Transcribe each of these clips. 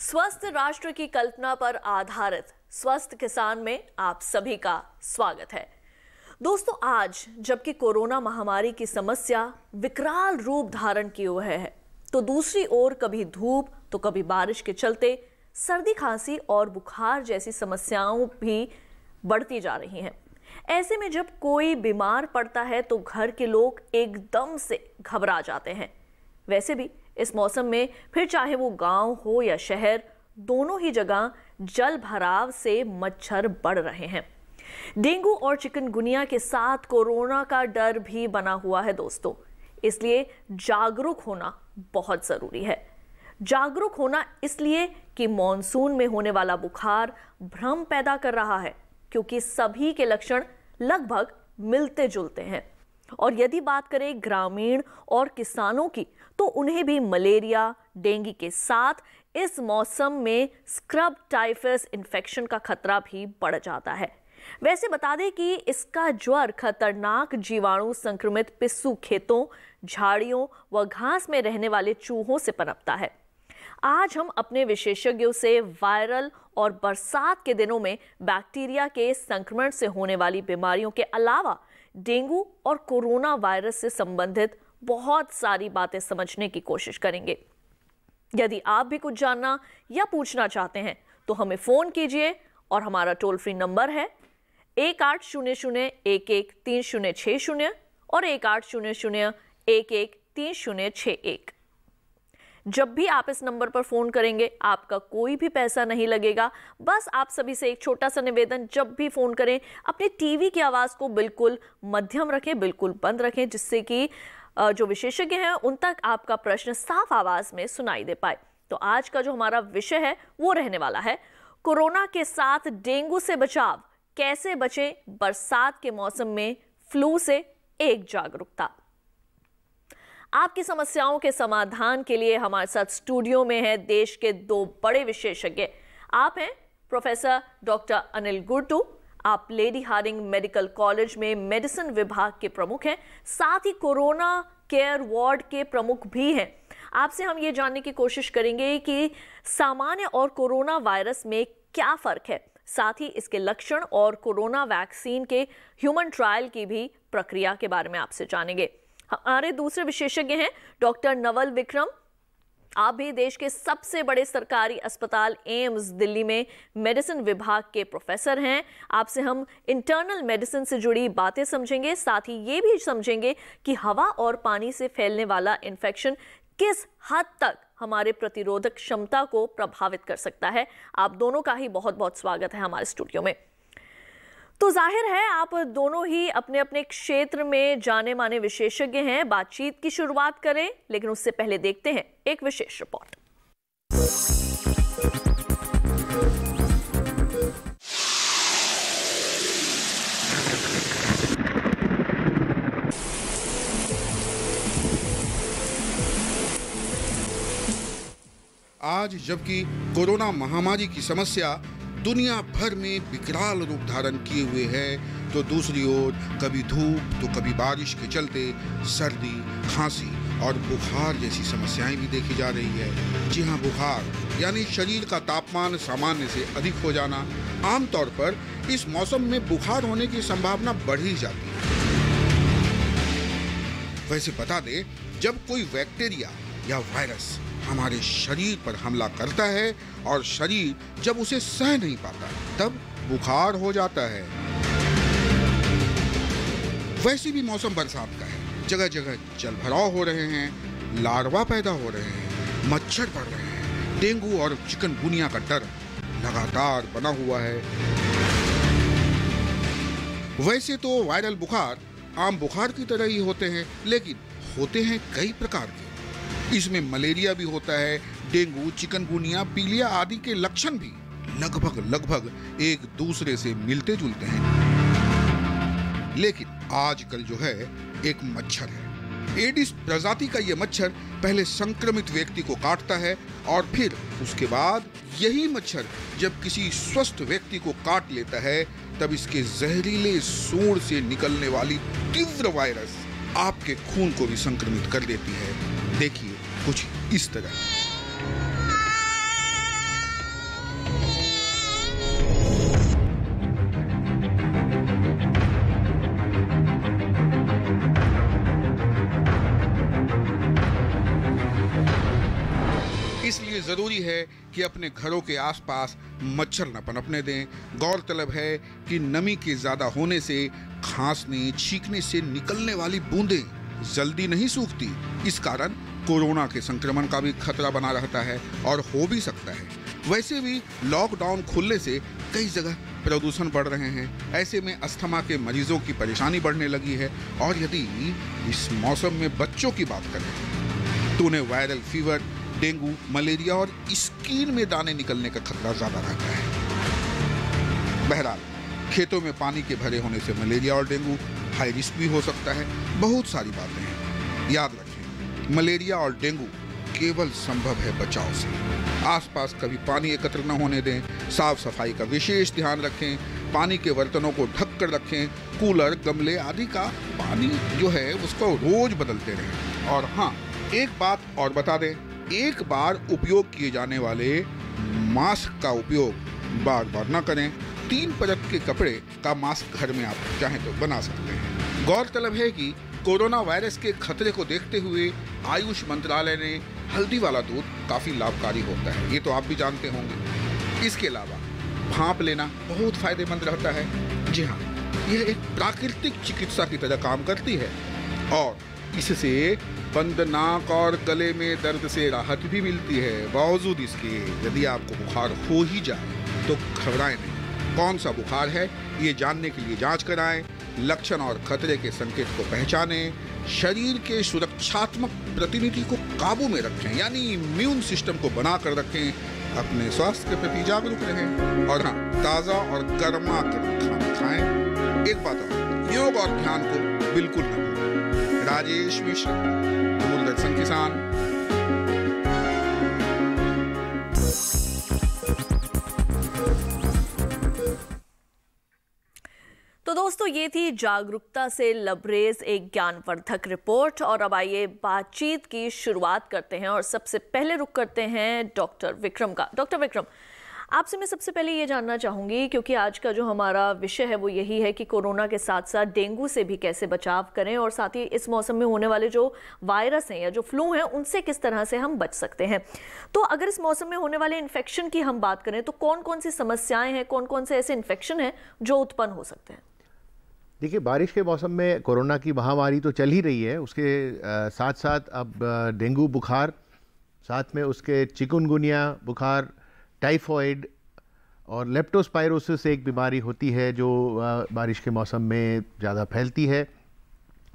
स्वस्थ राष्ट्र की कल्पना पर आधारित स्वस्थ किसान में आप सभी का स्वागत है। दोस्तों, आज जबकि कोरोना महामारी की समस्या विकराल रूप धारण किए हुए है, तो दूसरी ओर कभी धूप तो कभी बारिश के चलते सर्दी, खांसी और बुखार जैसी समस्याओं भी बढ़ती जा रही हैं। ऐसे में जब कोई बीमार पड़ता है तो घर के लोग एकदम से घबरा जाते हैं। वैसे भी इस मौसम में फिर चाहे वो गांव हो या शहर, दोनों ही जगह जल भराव से मच्छर बढ़ रहे हैं। डेंगू और चिकनगुनिया के साथ कोरोना का डर भी बना हुआ है दोस्तों, इसलिए जागरूक होना बहुत जरूरी है। जागरूक होना इसलिए कि मॉनसून में होने वाला बुखार भ्रम पैदा कर रहा है, क्योंकि सभी के लक्षण लगभग मिलते जुलते हैं। और यदि बात करें ग्रामीण और किसानों की, तो उन्हें भी मलेरिया, डेंगू के साथ इस मौसम में स्क्रब टाइफस इन्फेक्शन का खतरा भी बढ़ जाता है। वैसे बता दें कि इसका ज्वर खतरनाक जीवाणु संक्रमित पिस्सू खेतों, झाड़ियों व घास में रहने वाले चूहों से पनपता है। आज हम अपने विशेषज्ञों से वायरल और बरसात के दिनों में बैक्टीरिया के संक्रमण से होने वाली बीमारियों के अलावा डेंगू और कोरोना वायरस से संबंधित बहुत सारी बातें समझने की कोशिश करेंगे। यदि आप भी कुछ जानना या पूछना चाहते हैं तो हमें फोन कीजिए और हमारा टोल फ्री नंबर है 1800-11-3060 और 1800-11-3061। जब भी आप इस नंबर पर फोन करेंगे आपका कोई भी पैसा नहीं लगेगा। बस आप सभी से एक छोटा सा निवेदन, जब भी फोन करें अपने टीवी की आवाज को बिल्कुल मध्यम रखें, बिल्कुल बंद रखें, जिससे कि जो विशेषज्ञ हैं उन तक आपका प्रश्न साफ आवाज में सुनाई दे पाए। तो आज का जो हमारा विषय है वो रहने वाला है कोरोना के साथ डेंगू से बचाव, कैसे बचें बरसात के मौसम में फ्लू से, एक जागरूकता। आपकी समस्याओं के समाधान के लिए हमारे साथ स्टूडियो में है देश के दो बड़े विशेषज्ञ। आप हैं प्रोफेसर डॉक्टर अनिल गुर्टू, आप लेडी हार्डिंग मेडिकल कॉलेज में मेडिसिन विभाग के प्रमुख हैं, साथ ही कोरोना केयर वार्ड के प्रमुख भी हैं। आपसे हम ये जानने की कोशिश करेंगे कि सामान्य और कोरोना वायरस में क्या फर्क है, साथ ही इसके लक्षण और कोरोना वैक्सीन के ह्यूमन ट्रायल की भी प्रक्रिया के बारे में आपसे जानेंगे। हमारे दूसरे विशेषज्ञ हैं डॉक्टर नवल विक्रम। आप भी देश के सबसे बड़े सरकारी अस्पताल एम्स दिल्ली में मेडिसिन विभाग के प्रोफेसर हैं। आपसे हम इंटरनल मेडिसिन से जुड़ी बातें समझेंगे, साथ ही ये भी समझेंगे कि हवा और पानी से फैलने वाला इन्फेक्शन किस हद तक हमारे प्रतिरोधक क्षमता को प्रभावित कर सकता है। आप दोनों का ही बहुत बहुत स्वागत है हमारे स्टूडियो में। तो जाहिर है आप दोनों ही अपने अपने क्षेत्र में जाने माने विशेषज्ञ हैं। बातचीत की शुरुआत करें, लेकिन उससे पहले देखते हैं एक विशेष रिपोर्ट। आज जबकि कोरोना महामारी की समस्या दुनिया भर में विकराल रूप धारण किए हुए है, तो दूसरी ओर कभी धूप तो कभी बारिश के चलते सर्दी, खांसी और बुखार जैसी समस्याएं भी देखी जा रही है। जी हाँ, बुखार यानी शरीर का तापमान सामान्य से अधिक हो जाना। आमतौर पर इस मौसम में बुखार होने की संभावना बढ़ ही जाती है। वैसे बता दें, जब कोई बैक्टीरिया या वायरस हमारे शरीर पर हमला करता है और शरीर जब उसे सह नहीं पाता तब बुखार हो जाता है। वैसे भी मौसम बरसात का है, जगह जगह जल भराव हो रहे हैं, लार्वा पैदा हो रहे हैं, मच्छर बढ़ रहे हैं, डेंगू और चिकनगुनिया का डर लगातार बना हुआ है। वैसे तो वायरल बुखार आम बुखार की तरह ही होते हैं, लेकिन होते हैं कई प्रकार के। इसमें मलेरिया भी होता है, डेंगू, चिकनगुनिया, पीलिया आदि के लक्षण भी लगभग एक दूसरे से मिलते जुलते हैं। लेकिन आजकल जो है एक मच्छर है, एडिस प्रजाति का ये मच्छर पहले संक्रमित व्यक्ति को काटता है और फिर उसके बाद यही मच्छर जब किसी स्वस्थ व्यक्ति को काट लेता है तब इसके जहरीले सूंड से निकलने वाली तीव्र वायरस आपके खून को भी संक्रमित कर देती है। देखिए कुछ इस तरह। है कि अपने घरों के आसपास मच्छर न पनपने दें। गौरतलब है कि नमी के ज्यादा होने से खांसने छींकने से निकलने वाली बूंदें जल्दी नहीं सूखती। इस कारण कोरोना के संक्रमण का भी खतरा बना रहता है और हो भी सकता है। वैसे भी लॉकडाउन खुलने से कई जगह प्रदूषण बढ़ रहे हैं। ऐसे में अस्थमा के मरीजों की परेशानी बढ़ने लगी है और यदि इस मौसम में बच्चों की बात करें तो उन्हें वायरल फीवर, डेंगू, मलेरिया और स्किन में दाने निकलने का खतरा ज्यादा रहता है। बहरहाल खेतों में पानी के भरे होने से मलेरिया और डेंगू हाई रिस्क भी हो सकता है। बहुत सारी बातें हैं, याद रखें मलेरिया और डेंगू केवल संभव है बचाव से। आसपास कभी पानी एकत्र न होने दें। साफ सफाई का विशेष ध्यान रखें। पानी के बर्तनों को ढक कर रखें। कूलर, गमले आदि का पानी जो है उसको रोज बदलते रहें। और हाँ, एक बात और बता दें, एक बार उपयोग किए जाने वाले मास्क का उपयोग बार बार न करें। 3 परत के कपड़े का मास्क घर में आप चाहें तो बना सकते हैं। गौरतलब है कि कोरोना वायरस के खतरे को देखते हुए आयुष मंत्रालय ने हल्दी वाला दूध काफी लाभकारी होता है, ये तो आप भी जानते होंगे। इसके अलावा भाप लेना बहुत फायदेमंद रहता है। जी हाँ, यह एक प्राकृतिक चिकित्सा की तरह काम करती है और इससे बंद नाक और गले में दर्द से राहत भी मिलती है। बावजूद इसके यदि आपको बुखार हो ही जाए तो घबराएं नहीं। कौन सा बुखार है ये जानने के लिए जांच कराएं। लक्षण और खतरे के संकेत को पहचानें। शरीर के सुरक्षात्मक प्रतिनिधि को काबू में रखें, यानी इम्यून सिस्टम को बनाकर रखें। अपने स्वास्थ्य के प्रति जागरूक रहें और हाँ, ताज़ा और गर्मा खाना खाएं। एक बात और, योग और ध्यान को बिल्कुल न भूलें। राजेश मिश्र, दूरदर्शन किसान। तो दोस्तों, ये थी जागरूकता से लबरेज एक ज्ञानवर्धक रिपोर्ट। और अब आइए बातचीत की शुरुआत करते हैं और सबसे पहले रुख करते हैं डॉक्टर विक्रम का। डॉक्टर विक्रम, आपसे मैं सबसे पहले ये जानना चाहूँगी, क्योंकि आज का जो हमारा विषय है वो यही है कि कोरोना के साथ साथ डेंगू से भी कैसे बचाव करें और साथ ही इस मौसम में होने वाले जो वायरस हैं या जो फ्लू हैं उनसे किस तरह से हम बच सकते हैं। तो अगर इस मौसम में होने वाले इन्फेक्शन की हम बात करें तो कौन कौन सी समस्याएं हैं, कौन कौन से ऐसे इन्फेक्शन हैं जो उत्पन्न हो सकते हैं? देखिए, बारिश के मौसम में कोरोना की महामारी तो चल ही रही है, उसके साथ साथ अब डेंगू बुखार, साथ में उसके चिकुनगुनिया बुखार, टाइफॉइड और लेप्टोस्पायरोसिस एक बीमारी होती है जो बारिश के मौसम में ज़्यादा फैलती है।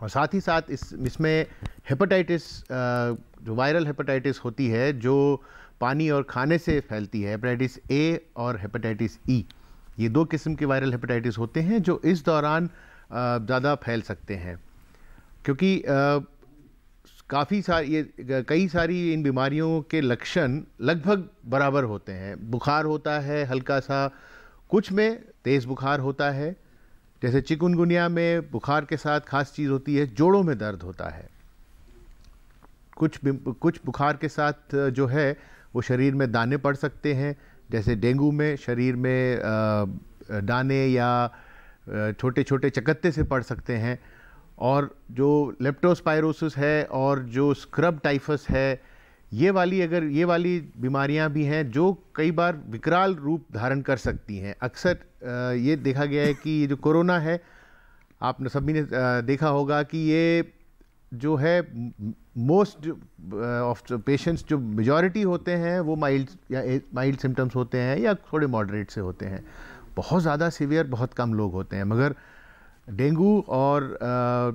और साथ ही साथ इसमें हेपेटाइटिस, जो वायरल हेपेटाइटिस होती है जो पानी और खाने से फैलती है, हेपेटाइटिस ए और हेपेटाइटिस ई, ये 2 किस्म के वायरल हेपेटाइटिस होते हैं जो इस दौरान ज़्यादा फैल सकते हैं, क्योंकि कई सारी इन बीमारियों के लक्षण लगभग बराबर होते हैं। बुखार होता है हल्का सा, कुछ में तेज़ बुखार होता है, जैसे चिकुनगुनिया में बुखार के साथ खास चीज़ होती है जोड़ों में दर्द होता है। कुछ बुखार के साथ जो है वो शरीर में दाने पड़ सकते हैं, जैसे डेंगू में शरीर में दाने या छोटे छोटे चकत्ते से पड़ सकते हैं। और जो लेप्टोस्पायरोसिस है और जो स्क्रब टाइफस है, ये वाली बीमारियां भी हैं जो कई बार विकराल रूप धारण कर सकती हैं। अक्सर ये देखा गया है कि ये जो कोरोना है, आपने सभी ने देखा होगा कि ये जो है मोस्ट ऑफ पेशेंट्स, जो मेजॉरिटी होते हैं वो माइल्ड सिम्टम्स होते हैं या थोड़े मॉडरेट से होते हैं। बहुत ज़्यादा सीवियर बहुत कम लोग होते हैं। मगर डेंगू और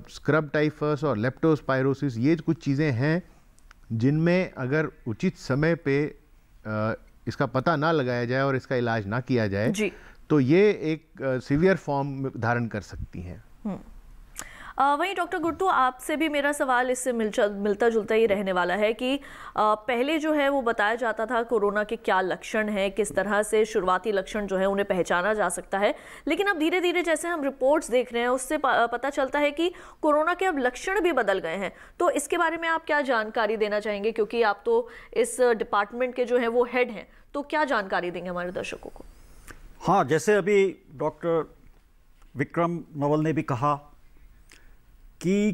स्क्रब टाइफस और लेप्टोस्पायरोसिस ये कुछ चीज़ें हैं जिनमें अगर उचित समय पे इसका पता ना लगाया जाए और इसका इलाज ना किया जाए तो ये एक सीवियर फॉर्म धारण कर सकती हैं। वहीं डॉक्टर गुर्तू, आपसे भी मेरा सवाल इससे मिलता जुलता ही रहने वाला है कि पहले जो है वो बताया जाता था कोरोना के क्या लक्षण हैं, किस तरह से शुरुआती लक्षण जो है उन्हें पहचाना जा सकता है, लेकिन अब धीरे धीरे जैसे हम रिपोर्ट्स देख रहे हैं उससे पता चलता है कि कोरोना के अब लक्षण भी बदल गए हैं। तो इसके बारे में आप क्या जानकारी देना चाहेंगे, क्योंकि आप तो इस डिपार्टमेंट के जो है वो हेड हैं, तो क्या जानकारी देंगे हमारे दर्शकों को? हाँ, जैसे अभी डॉक्टर विक्रम नवल ने भी कहा कि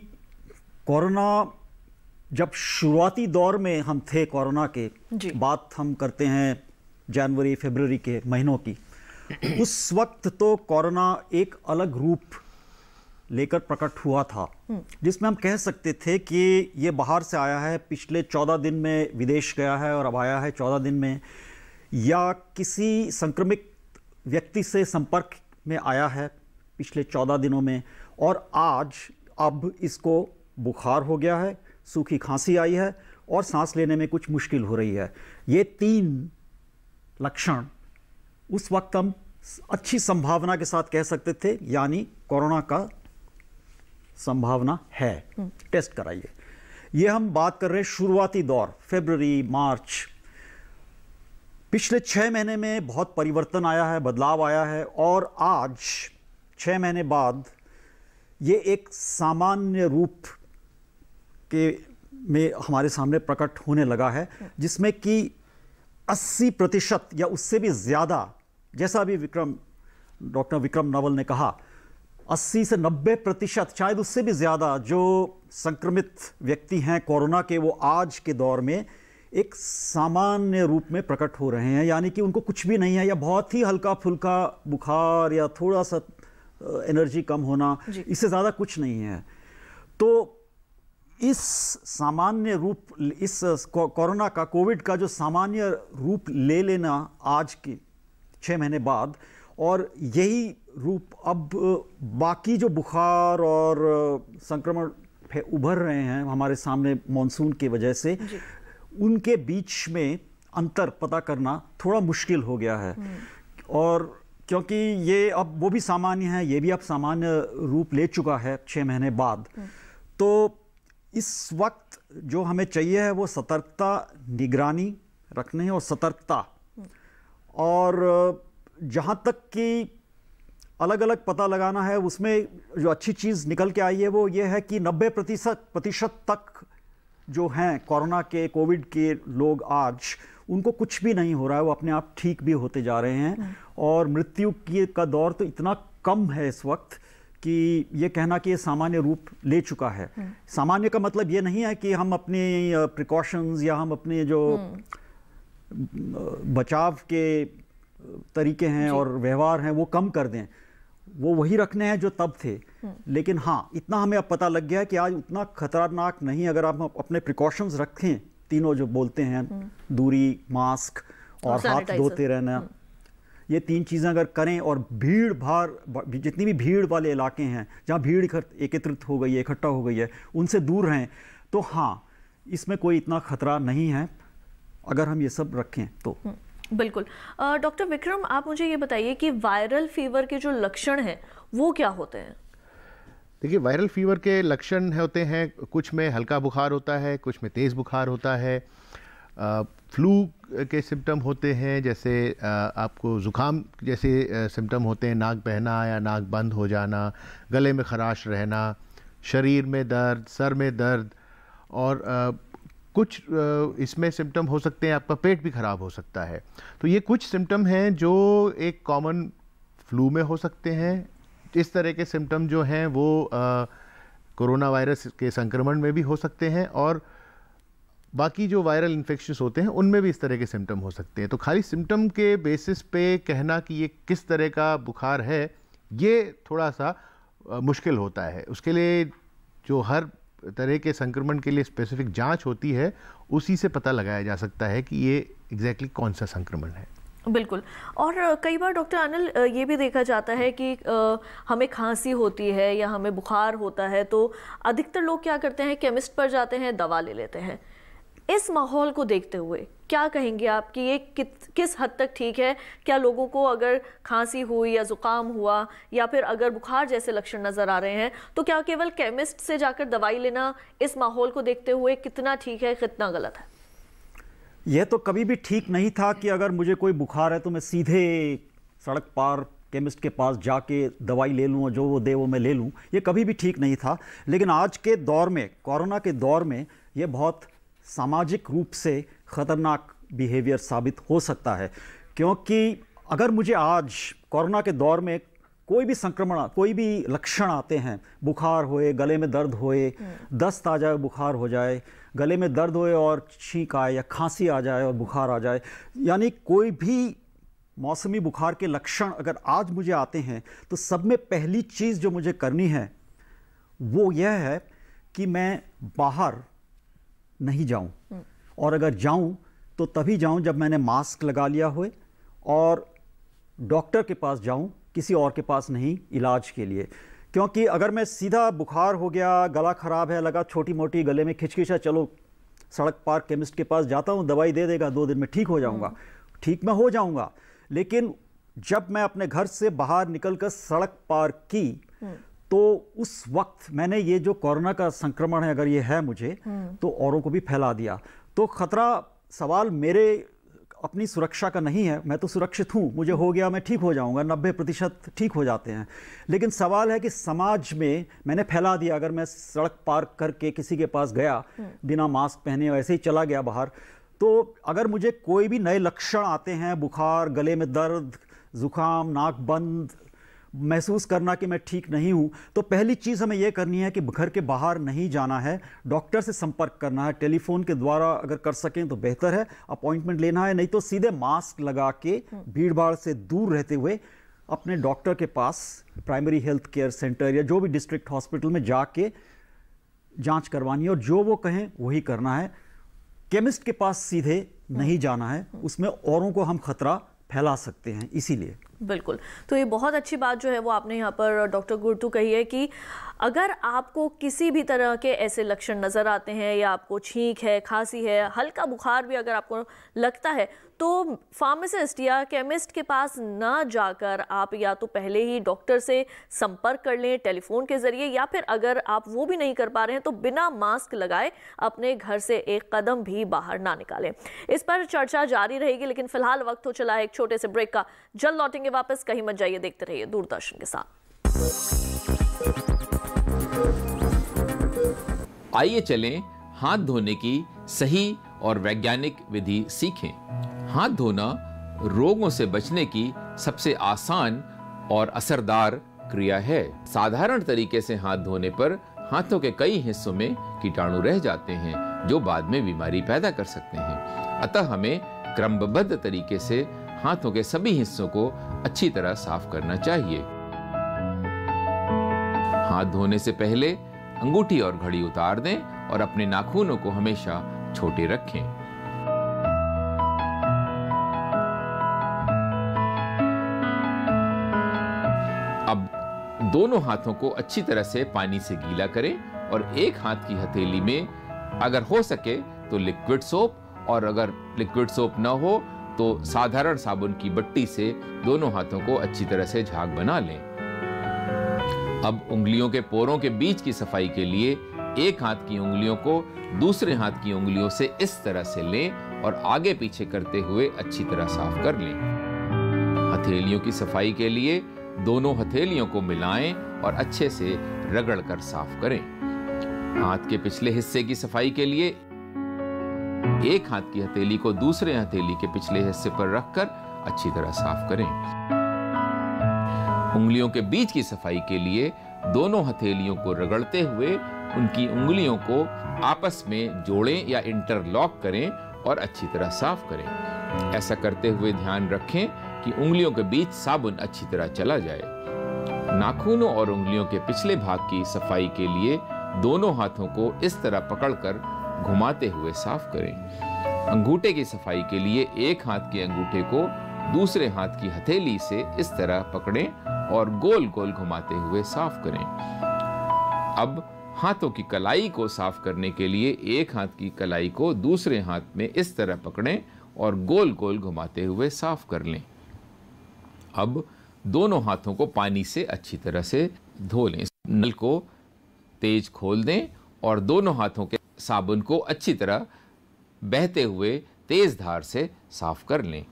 कोरोना जब शुरुआती दौर में हम थे कोरोना के, बात हम करते हैं जनवरी फरवरी के महीनों की, उस वक्त तो कोरोना एक अलग रूप लेकर प्रकट हुआ था, जिसमें हम कह सकते थे कि ये बाहर से आया है, पिछले 14 दिन में विदेश गया है और अब आया है 14 दिन में, या किसी संक्रमित व्यक्ति से संपर्क में आया है पिछले 14 दिनों में, और आज अब इसको बुखार हो गया है, सूखी खांसी आई है और सांस लेने में कुछ मुश्किल हो रही है। ये 3 लक्षण उस वक्त हम अच्छी संभावना के साथ कह सकते थे, यानी कोरोना का संभावना है, टेस्ट कराइए। ये हम बात कर रहे हैं शुरुआती दौर, फरवरी मार्च। पिछले 6 महीने में बहुत परिवर्तन आया है, बदलाव आया है, और आज 6 महीने बाद ये एक सामान्य रूप के में हमारे सामने प्रकट होने लगा है, जिसमें कि 80% या उससे भी ज़्यादा, जैसा अभी डॉक्टर विक्रम नवल ने कहा, 80 से 90%, शायद उससे भी ज़्यादा जो संक्रमित व्यक्ति हैं कोरोना के, वो आज के दौर में एक सामान्य रूप में प्रकट हो रहे हैं, यानी कि उनको कुछ भी नहीं है, या बहुत ही हल्का फुल्का बुखार या थोड़ा सा एनर्जी कम होना, इससे ज़्यादा कुछ नहीं है। तो इस सामान्य रूप, इस कोरोना का, कोविड का जो सामान्य रूप ले लेना आज के 6 महीने बाद, और यही रूप अब बाकी जो बुखार और संक्रमण उभर रहे हैं हमारे सामने मॉनसून की वजह से, उनके बीच में अंतर पता करना थोड़ा मुश्किल हो गया है। और क्योंकि ये अब वो भी सामान्य है, ये भी अब सामान्य रूप ले चुका है 6 महीने बाद, तो इस वक्त जो हमें चाहिए है वो सतर्कता, निगरानी रखने है और सतर्कता, और जहाँ तक कि अलग अलग पता लगाना है, उसमें जो अच्छी चीज़ निकल के आई है वो ये है कि 90% तक जो हैं कोरोना के, कोविड के लोग आज, उनको कुछ भी नहीं हो रहा है, वो अपने आप ठीक भी होते जा रहे हैं, और मृत्यु का दौर तो इतना कम है इस वक्त कि ये कहना कि ये सामान्य रूप ले चुका है। सामान्य का मतलब ये नहीं है कि हम अपने प्रिकॉशंस या हम अपने जो बचाव के तरीके हैं और व्यवहार हैं वो कम कर दें, वो वही रखने हैं जो तब थे। लेकिन हाँ, इतना हमें अब पता लग गया है कि आज उतना खतरनाक नहीं, अगर आप अपने प्रिकॉशंस रखें, तीनों जो बोलते हैं, दूरी, मास्क और हाथ धोते रहना, ये 3 चीज़ें अगर करें, और भीड़ भाड़, जितनी भी भीड़ वाले इलाके हैं जहाँ भीड़ एकत्रित हो गई है, इकट्ठा हो गई है, उनसे दूर रहें, तो हाँ, इसमें कोई इतना खतरा नहीं है अगर हम ये सब रखें तो। बिल्कुल। डॉक्टर विक्रम, आप मुझे ये बताइए कि वायरल फीवर के जो लक्षण हैं वो क्या होते हैं? देखिए, वायरल फीवर के लक्षण होते हैं, कुछ में हल्का बुखार होता है, कुछ में तेज़ बुखार होता है, फ्लू के सिम्टम होते हैं, जैसे आपको ज़ुकाम जैसे सिम्टम होते हैं, नाक बहना या नाक बंद हो जाना, गले में खराश रहना, शरीर में दर्द, सर में दर्द, और कुछ इसमें सिम्टम हो सकते हैं, आपका पेट भी ख़राब हो सकता है। तो ये कुछ सिम्टम हैं जो एक कॉमन फ्लू में हो सकते हैं। इस तरह के सिम्टम जो हैं वो कोरोना वायरस के संक्रमण में भी हो सकते हैं, और बाकी जो वायरल इन्फेक्शंस होते हैं उनमें भी इस तरह के सिम्टम हो सकते हैं। तो खाली सिम्टम के बेसिस पे कहना कि ये किस तरह का बुखार है, ये थोड़ा सा मुश्किल होता है। उसके लिए जो हर तरह के संक्रमण के लिए स्पेसिफिक जांच होती है, उसी से पता लगाया जा सकता है कि ये एग्जैक्टली कौन सा संक्रमण है। बिल्कुल। और कई बार डॉक्टर अनिल, ये भी देखा जाता है कि हमें खांसी होती है या हमें बुखार होता है तो अधिकतर लोग क्या करते हैं, केमिस्ट पर जाते हैं, दवा ले लेते हैं। इस माहौल को देखते हुए क्या कहेंगे आप कि ये किस हद तक ठीक है? क्या लोगों को अगर खांसी हुई या ज़ुकाम हुआ या फिर अगर बुखार जैसे लक्षण नज़र आ रहे हैं तो क्या केवल केमिस्ट से जाकर दवाई लेना इस माहौल को देखते हुए कितना ठीक है, कितना गलत है? यह तो कभी भी ठीक नहीं था कि अगर मुझे कोई बुखार है तो मैं सीधे सड़क पार केमिस्ट के पास जाके दवाई ले लूँ और जो वो दे वो मैं ले लूँ। ये कभी भी ठीक नहीं था। लेकिन आज के दौर में, कोरोना के दौर में, ये बहुत सामाजिक रूप से ख़तरनाक बिहेवियर साबित हो सकता है, क्योंकि अगर मुझे आज कोरोना के दौर में कोई भी संक्रमण, कोई भी लक्षण आते हैं, बुखार होए, गले में दर्द होए, दस्त आ जाए, बुखार हो जाए, गले में दर्द होए और छींक आए या खांसी आ जाए और बुखार आ जाए, यानी कोई भी मौसमी बुखार के लक्षण अगर आज मुझे आते हैं तो सब में पहली चीज़ जो मुझे करनी है वो यह है कि मैं बाहर नहीं जाऊं, और अगर जाऊं तो तभी जाऊं जब मैंने मास्क लगा लिया होए और डॉक्टर के पास जाऊं, किसी और के पास नहीं इलाज के लिए। क्योंकि अगर मैं सीधा बुखार हो गया, गला ख़राब है, लगा छोटी मोटी गले में खिचखिच है, चलो सड़क पार केमिस्ट के पास जाता हूं, दवाई दे देगा, 2 दिन में ठीक हो जाऊंगा, ठीक मैं हो जाऊंगा। लेकिन जब मैं अपने घर से बाहर निकलकर सड़क पार की तो उस वक्त मैंने ये जो कोरोना का संक्रमण है, अगर ये है मुझे, तो औरों को भी फैला दिया। तो खतरा, सवाल मेरे अपनी सुरक्षा का नहीं है, मैं तो सुरक्षित हूँ, मुझे हो गया, मैं ठीक हो जाऊँगा, 90% ठीक हो जाते हैं। लेकिन सवाल है कि समाज में मैंने फैला दिया। अगर मैं सड़क पार करके किसी के पास गया बिना मास्क पहने, वैसे ही चला गया बाहर, तो अगर मुझे कोई भी नए लक्षण आते हैं, बुखार, गले में दर्द, जुकाम, नाक बंद, महसूस करना कि मैं ठीक नहीं हूं, तो पहली चीज़ हमें यह करनी है कि घर के बाहर नहीं जाना है, डॉक्टर से संपर्क करना है। टेलीफोन के द्वारा अगर कर सकें तो बेहतर है, अपॉइंटमेंट लेना है, नहीं तो सीधे मास्क लगा के भीड़ भाड़ से दूर रहते हुए अपने डॉक्टर के पास, प्राइमरी हेल्थ केयर सेंटर या जो भी डिस्ट्रिक्ट हॉस्पिटल में जाके जांच करवानी है और जो वो कहें वही करना है। केमिस्ट के पास सीधे नहीं जाना है, उसमें औरों को हम खतरा फैला सकते हैं, इसीलिए। बिल्कुल, तो ये बहुत अच्छी बात जो है वो आपने यहाँ पर डॉक्टर गुर्तू कही है कि अगर आपको किसी भी तरह के ऐसे लक्षण नज़र आते हैं या आपको छींक है, खांसी है, हल्का बुखार भी अगर आपको लगता है, तो फार्मासिस्ट या केमिस्ट के पास ना जाकर आप या तो पहले ही डॉक्टर से संपर्क कर लें टेलीफोन के ज़रिए, या फिर अगर आप वो भी नहीं कर पा रहे हैं तो बिना मास्क लगाए अपने घर से एक कदम भी बाहर ना निकालें। इस पर चर्चा जारी रहेगी, लेकिन फिलहाल वक्त हो चला है एक छोटे से ब्रेक का। जल्द लौटेंगे वापस, कहीं मत जाइए, देखते रहिए दूरदर्शन के साथ। आइए चलें हाथ धोने की सही और वैज्ञानिक विधि सीखें। हाथ धोना रोगों से बचने की सबसे आसान और असरदार क्रिया है। साधारण तरीके से हाथ धोने पर हाथों के कई हिस्सों में कीटाणु रह जाते हैं जो बाद में बीमारी पैदा कर सकते हैं। अतः हमें क्रमबद्ध तरीके से हाथों के सभी हिस्सों को अच्छी तरह साफ करना चाहिए। हाथ धोने से पहले अंगूठी और घड़ी उतार दें और अपने नाखूनों को हमेशा छोटे रखें। अब दोनों हाथों को अच्छी तरह से पानी से गीला करें और एक हाथ की हथेली में अगर हो सके तो लिक्विड सोप, और अगर लिक्विड सोप न हो तो साधारण साबुन की बट्टी से दोनों हाथों को अच्छी तरह से झाग बना लें। अब उंगलियों के पोरों के बीच की सफाई के लिए एक हाथ की उंगलियों को दूसरे हाथ की उंगलियों से इस तरह से लें और आगे पीछे करते हुए अच्छी तरह साफ कर लें। हथेलियों की सफाई के लिए दोनों हथेलियों को मिलाएं और अच्छे से रगड़ कर साफ करें। हाथ के पिछले हिस्से की सफाई के लिए एक हाथ की हथेली को दूसरे हथेली के पिछले हिस्से पर रखकर अच्छी तरह साफ करें। उंगलियों के बीच की सफाई के लिए दोनों हथेलियों को रगड़ते हुए उनकी उंगलियों को आपस में जोड़ें या इंटरलॉक करें और अच्छी तरह साफ करें। ऐसा करते हुए ध्यान रखें कि उंगलियों के बीच साबुन अच्छी तरह चला जाए। नाखूनों और उंगलियों के पिछले भाग की सफाई के लिए दोनों हाथों को इस तरह पकड़कर घुमाते हुए साफ करें। अंगूठे की सफाई के लिए एक हाथ के अंगूठे को दूसरे हाथ की हथेली से इस तरह पकड़ें और गोल गोल घुमाते हुए साफ करें। अब हाथों की कलाई को साफ करने के लिए एक हाथ की कलाई को दूसरे हाथ में इस तरह पकड़ें और गोल गोल घुमाते हुए साफ कर लें। अब दोनों हाथों को पानी से अच्छी तरह से धो लें। नल को तेज खोल दें और दोनों हाथों के साबुन को अच्छी तरह बहते हुए तेज धार से साफ कर लें।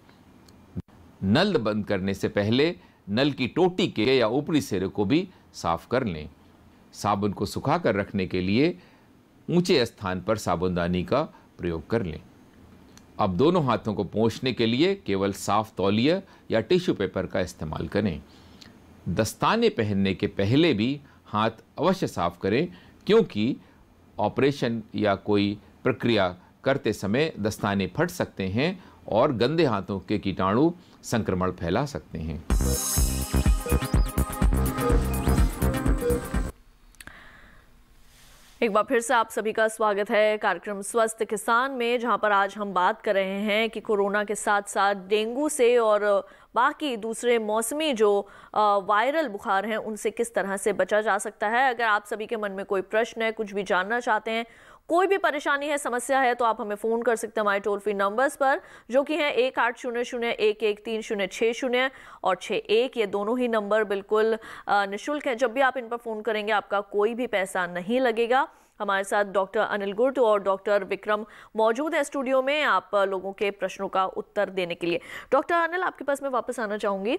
नल बंद करने से पहले नल की टोटी के या ऊपरी सिरे को भी साफ कर लें। साबुन को सुखाकर रखने के लिए ऊंचे स्थान पर साबुनदानी का प्रयोग कर लें। अब दोनों हाथों को पोंछने के लिए केवल साफ तौलिया या टिश्यू पेपर का इस्तेमाल करें। दस्ताने पहनने के पहले भी हाथ अवश्य साफ करें, क्योंकि ऑपरेशन या कोई प्रक्रिया करते समय दस्ताने फट सकते हैं और गंदे हाथों के कीटाणु संक्रमण फैला सकते हैं। एक बार फिर से आप सभी का स्वागत है कार्यक्रम स्वस्थ किसान में, जहां पर आज हम बात कर रहे हैं कि कोरोना के साथ साथ डेंगू से और बाकी दूसरे मौसमी जो वायरल बुखार हैं उनसे किस तरह से बचा जा सकता है। अगर आप सभी के मन में कोई प्रश्न है, कुछ भी जानना चाहते हैं, कोई भी परेशानी है, समस्या है, तो आप हमें फ़ोन कर सकते हैं हमारे टोल फ्री नंबर्स पर, जो कि हैं 1800-113060 और 61। ये दोनों ही नंबर बिल्कुल निःशुल्क है। जब भी आप इन पर फ़ोन करेंगे आपका कोई भी पैसा नहीं लगेगा। हमारे साथ डॉक्टर अनिल गुर्ट और डॉक्टर विक्रम मौजूद है स्टूडियो में आप लोगों के प्रश्नों का उत्तर देने के लिए। डॉक्टर अनिल, आपके पास मैं वापस आना चाहूँगी।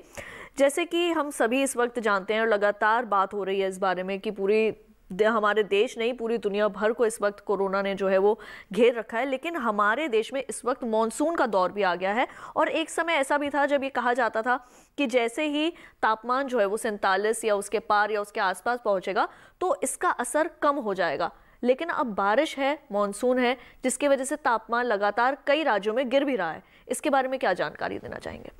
जैसे कि हम सभी इस वक्त जानते हैं और लगातार बात हो रही है इस बारे में कि हमारे देश नहीं, पूरी दुनिया भर को इस वक्त कोरोना ने जो है वो घेर रखा है, लेकिन हमारे देश में इस वक्त मॉनसून का दौर भी आ गया है। और एक समय ऐसा भी था जब ये कहा जाता था कि जैसे ही तापमान जो है वो 47 या उसके पार या उसके आसपास पहुंचेगा तो इसका असर कम हो जाएगा। लेकिन अब बारिश है, मॉनसून है, जिसकी वजह से तापमान लगातार कई राज्यों में गिर भी रहा है। इसके बारे में क्या जानकारी देना चाहेंगे?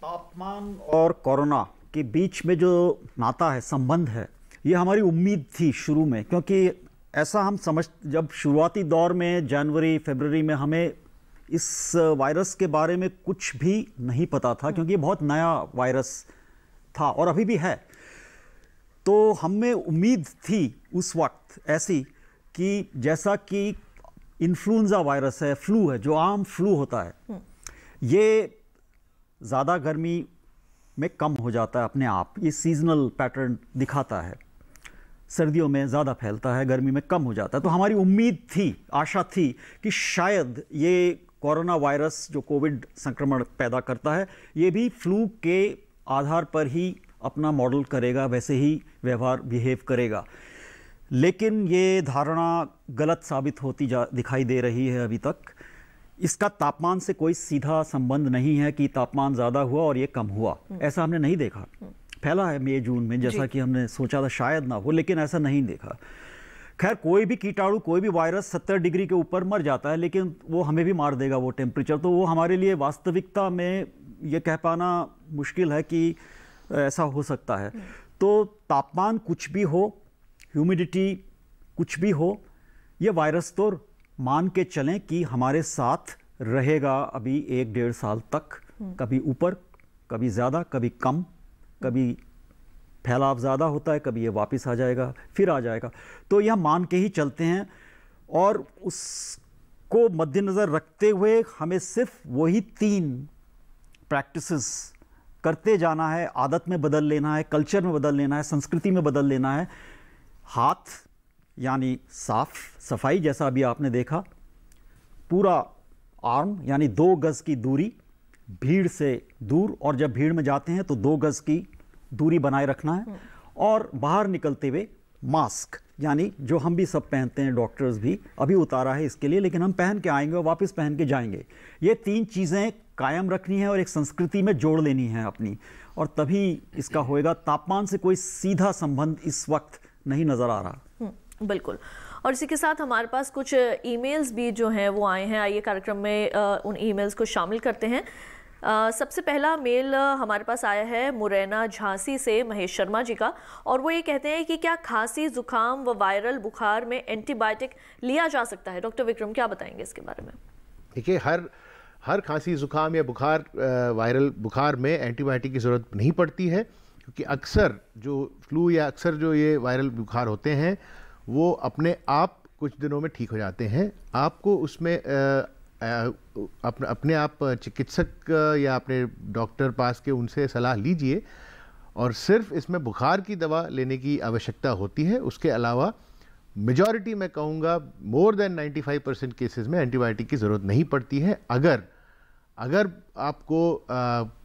तापमान और कोरोना के बीच में जो नाता है, संबंध है, ये हमारी उम्मीद थी शुरू में, क्योंकि ऐसा हम जब शुरुआती दौर में जनवरी फरवरी में हमें इस वायरस के बारे में कुछ भी नहीं पता था, क्योंकि ये बहुत नया वायरस था और अभी भी है। तो हमें उम्मीद थी उस वक्त ऐसी कि जैसा कि इन्फ्लुएंजा वायरस है, फ्लू है, जो आम फ्लू होता है, ये ज़्यादा गर्मी में कम हो जाता है अपने आप, ये सीजनल पैटर्न दिखाता है। सर्दियों में ज़्यादा फैलता है, गर्मी में कम हो जाता है। तो हमारी उम्मीद थी, आशा थी कि शायद ये कोरोना वायरस जो कोविड संक्रमण पैदा करता है, ये भी फ्लू के आधार पर ही अपना मॉडल करेगा, वैसे ही व्यवहार बिहेव करेगा। लेकिन ये धारणा गलत साबित होती दिखाई दे रही है अभी तक। इसका तापमान से कोई सीधा संबंध नहीं है कि तापमान ज़्यादा हुआ और ये कम हुआ, ऐसा हमने नहीं देखा। फैला है मई जून में, जैसा कि हमने सोचा था शायद ना हो, लेकिन ऐसा नहीं देखा। खैर, कोई भी कीटाणु, कोई भी वायरस 70 डिग्री के ऊपर मर जाता है, लेकिन वो हमें भी मार देगा वो टेम्परेचर। तो वो हमारे लिए वास्तविकता में ये कह पाना मुश्किल है कि ऐसा हो सकता है। तो तापमान कुछ भी हो, ह्यूमिडिटी कुछ भी हो, ये वायरस तो मान के चलें कि हमारे साथ रहेगा अभी 1-1.5 साल तक। कभी ऊपर, कभी ज़्यादा, कभी कम, कभी फैलाव ज़्यादा होता है, कभी ये वापस आ जाएगा, फिर आ जाएगा। तो यह मान के ही चलते हैं और उसको मद्देनज़र रखते हुए हमें सिर्फ वही 3 प्रैक्टिसेस करते जाना है, आदत में बदल लेना है, कल्चर में बदल लेना है, संस्कृति में बदल लेना है। हाथ यानी सफाई, जैसा अभी आपने देखा, पूरा आर्म यानी 2 गज की दूरी, भीड़ से दूर, और जब भीड़ में जाते हैं तो 2 गज की दूरी बनाए रखना है। और बाहर निकलते हुए मास्क, यानी जो हम भी सब पहनते हैं, डॉक्टर्स भी अभी उतारा है इसके लिए, लेकिन हम पहन के आएंगे और वापस पहन के जाएंगे। ये 3 चीज़ें कायम रखनी है और एक संस्कृति में जोड़ लेनी है अपनी, और तभी इसका होएगा। तापमान से कोई सीधा संबंध इस वक्त नहीं नज़र आ रहा। बिल्कुल। और इसी के साथ हमारे पास कुछ ईमेल्स भी जो हैं वो आए हैं। आइए कार्यक्रम में उन ईमेल्स को शामिल करते हैं। सबसे पहला मेल हमारे पास आया है मुरैना झांसी से महेश शर्मा जी का, और वो ये कहते हैं कि क्या खांसी, जुकाम व वायरल बुखार में एंटीबायोटिक लिया जा सकता है? डॉक्टर विक्रम क्या बताएंगे इसके बारे में? देखिए, हर खांसी, जुकाम या बुखार, वायरल बुखार में एंटीबायोटिक की ज़रूरत नहीं पड़ती है, क्योंकि अक्सर जो फ्लू या अक्सर जो ये वायरल बुखार होते हैं वो अपने आप कुछ दिनों में ठीक हो जाते हैं। आपको उसमें अपने आप चिकित्सक या अपने डॉक्टर पास के उनसे सलाह लीजिए, और सिर्फ इसमें बुखार की दवा लेने की आवश्यकता होती है। उसके अलावा मेजॉरिटी, मैं कहूँगा मोर देन 95% केसेस में एंटीबायोटिक की ज़रूरत नहीं पड़ती है। अगर आपको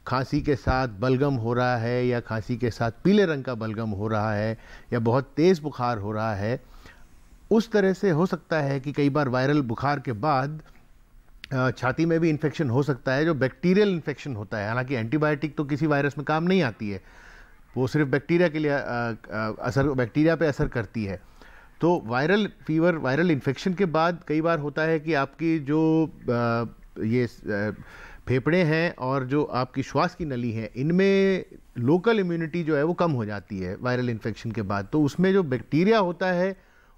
खांसी के साथ बलगम हो रहा है, या खांसी के साथ पीले रंग का बलगम हो रहा है, या बहुत तेज़ बुखार हो रहा है, उस तरह से हो सकता है कि कई बार वायरल बुखार के बाद छाती में भी इन्फेक्शन हो सकता है, जो बैक्टीरियल इन्फेक्शन होता है। हालांकि एंटीबायोटिक तो किसी वायरस में काम नहीं आती है, वो सिर्फ बैक्टीरिया के लिए बैक्टीरिया पे असर करती है। तो वायरल फीवर, वायरल इन्फेक्शन के बाद कई बार होता है कि आपकी जो ये फेफड़े हैं और जो आपकी श्वास की नली है, इनमें लोकल इम्यूनिटी जो है वो कम हो जाती है वायरल इन्फेक्शन के बाद। तो उसमें जो बैक्टीरिया होता है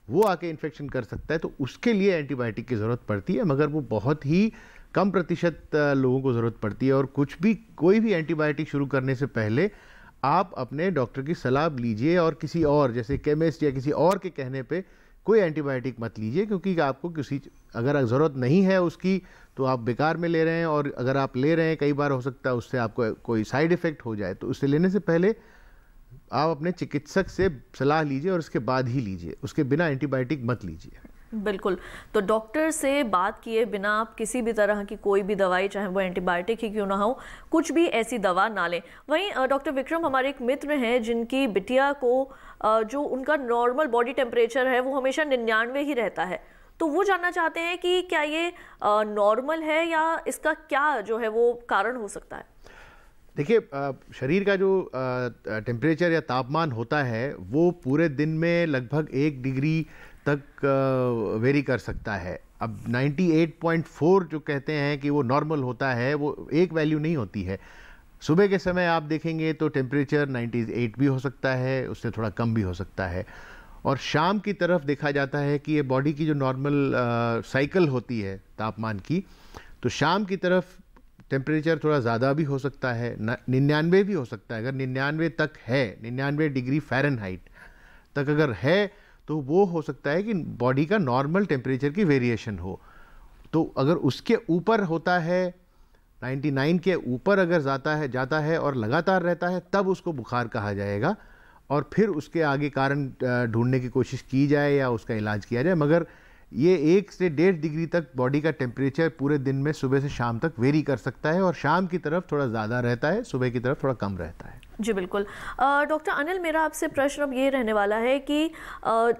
वो आके इन्फेक्शन कर सकता है, तो उसके लिए एंटीबायोटिक की ज़रूरत पड़ती है, मगर वो बहुत ही कम प्रतिशत लोगों को ज़रूरत पड़ती है। और कोई भी एंटीबायोटिक शुरू करने से पहले आप अपने डॉक्टर की सलाह लीजिए और किसी और जैसे केमिस्ट या किसी और के कहने पे कोई एंटीबायोटिक मत लीजिए, क्योंकि आपको अगर ज़रूरत नहीं है उसकी तो आप बेकार में ले रहे हैं, और अगर आप ले रहे हैं कई बार हो सकता है उससे आपको कोई साइड इफ़ेक्ट हो जाए। तो उससे लेने से पहले आप अपने चिकित्सक से सलाह लीजिए और उसके बाद ही लीजिए, उसके बिना एंटीबायोटिक मत लीजिए। बिल्कुल, तो डॉक्टर से बात किए बिना आप किसी भी तरह की कोई भी दवाई, चाहे वो एंटीबायोटिक ही क्यों ना हो, कुछ भी ऐसी दवा ना लें। वहीं डॉक्टर विक्रम, हमारे एक मित्र हैं जिनकी बिटिया को जो उनका नॉर्मल बॉडी टेम्परेचर है वो हमेशा 99 ही रहता है, तो वो जानना चाहते हैं कि क्या ये नॉर्मल है या इसका क्या जो है वो कारण हो सकता है। देखिए, शरीर का जो टेम्परेचर या तापमान होता है वो पूरे दिन में लगभग 1 डिग्री तक वेरी कर सकता है। अब 98.4 जो कहते हैं कि वो नॉर्मल होता है, वो एक वैल्यू नहीं होती है। सुबह के समय आप देखेंगे तो टेम्परेचर 98 भी हो सकता है, उससे थोड़ा कम भी हो सकता है। और शाम की तरफ देखा जाता है कि ये बॉडी की जो नॉर्मल साइकिल होती है तापमान की, तो शाम की तरफ टेम्परेचर थोड़ा ज़्यादा भी हो सकता है, 99 भी हो सकता है। अगर 99 तक है, 99 डिग्री फ़ारेनहाइट तक अगर है, तो वो हो सकता है कि बॉडी का नॉर्मल टेम्परेचर की वेरिएशन हो। तो अगर उसके ऊपर होता है, 99 के ऊपर अगर जाता है और लगातार रहता है, तब उसको बुखार कहा जाएगा, और फिर उसके आगे कारण ढूंढने की कोशिश की जाए या उसका इलाज किया जाए। मगर ये 1 से 1.5 डिग्री तक बॉडी का टेम्परेचर पूरे दिन में सुबह से शाम तक वेरी कर सकता है, और शाम की तरफ थोड़ा ज़्यादा रहता है, सुबह की तरफ थोड़ा कम रहता है। जी बिल्कुल। डॉक्टर अनिल, मेरा आपसे प्रश्न अब ये रहने वाला है कि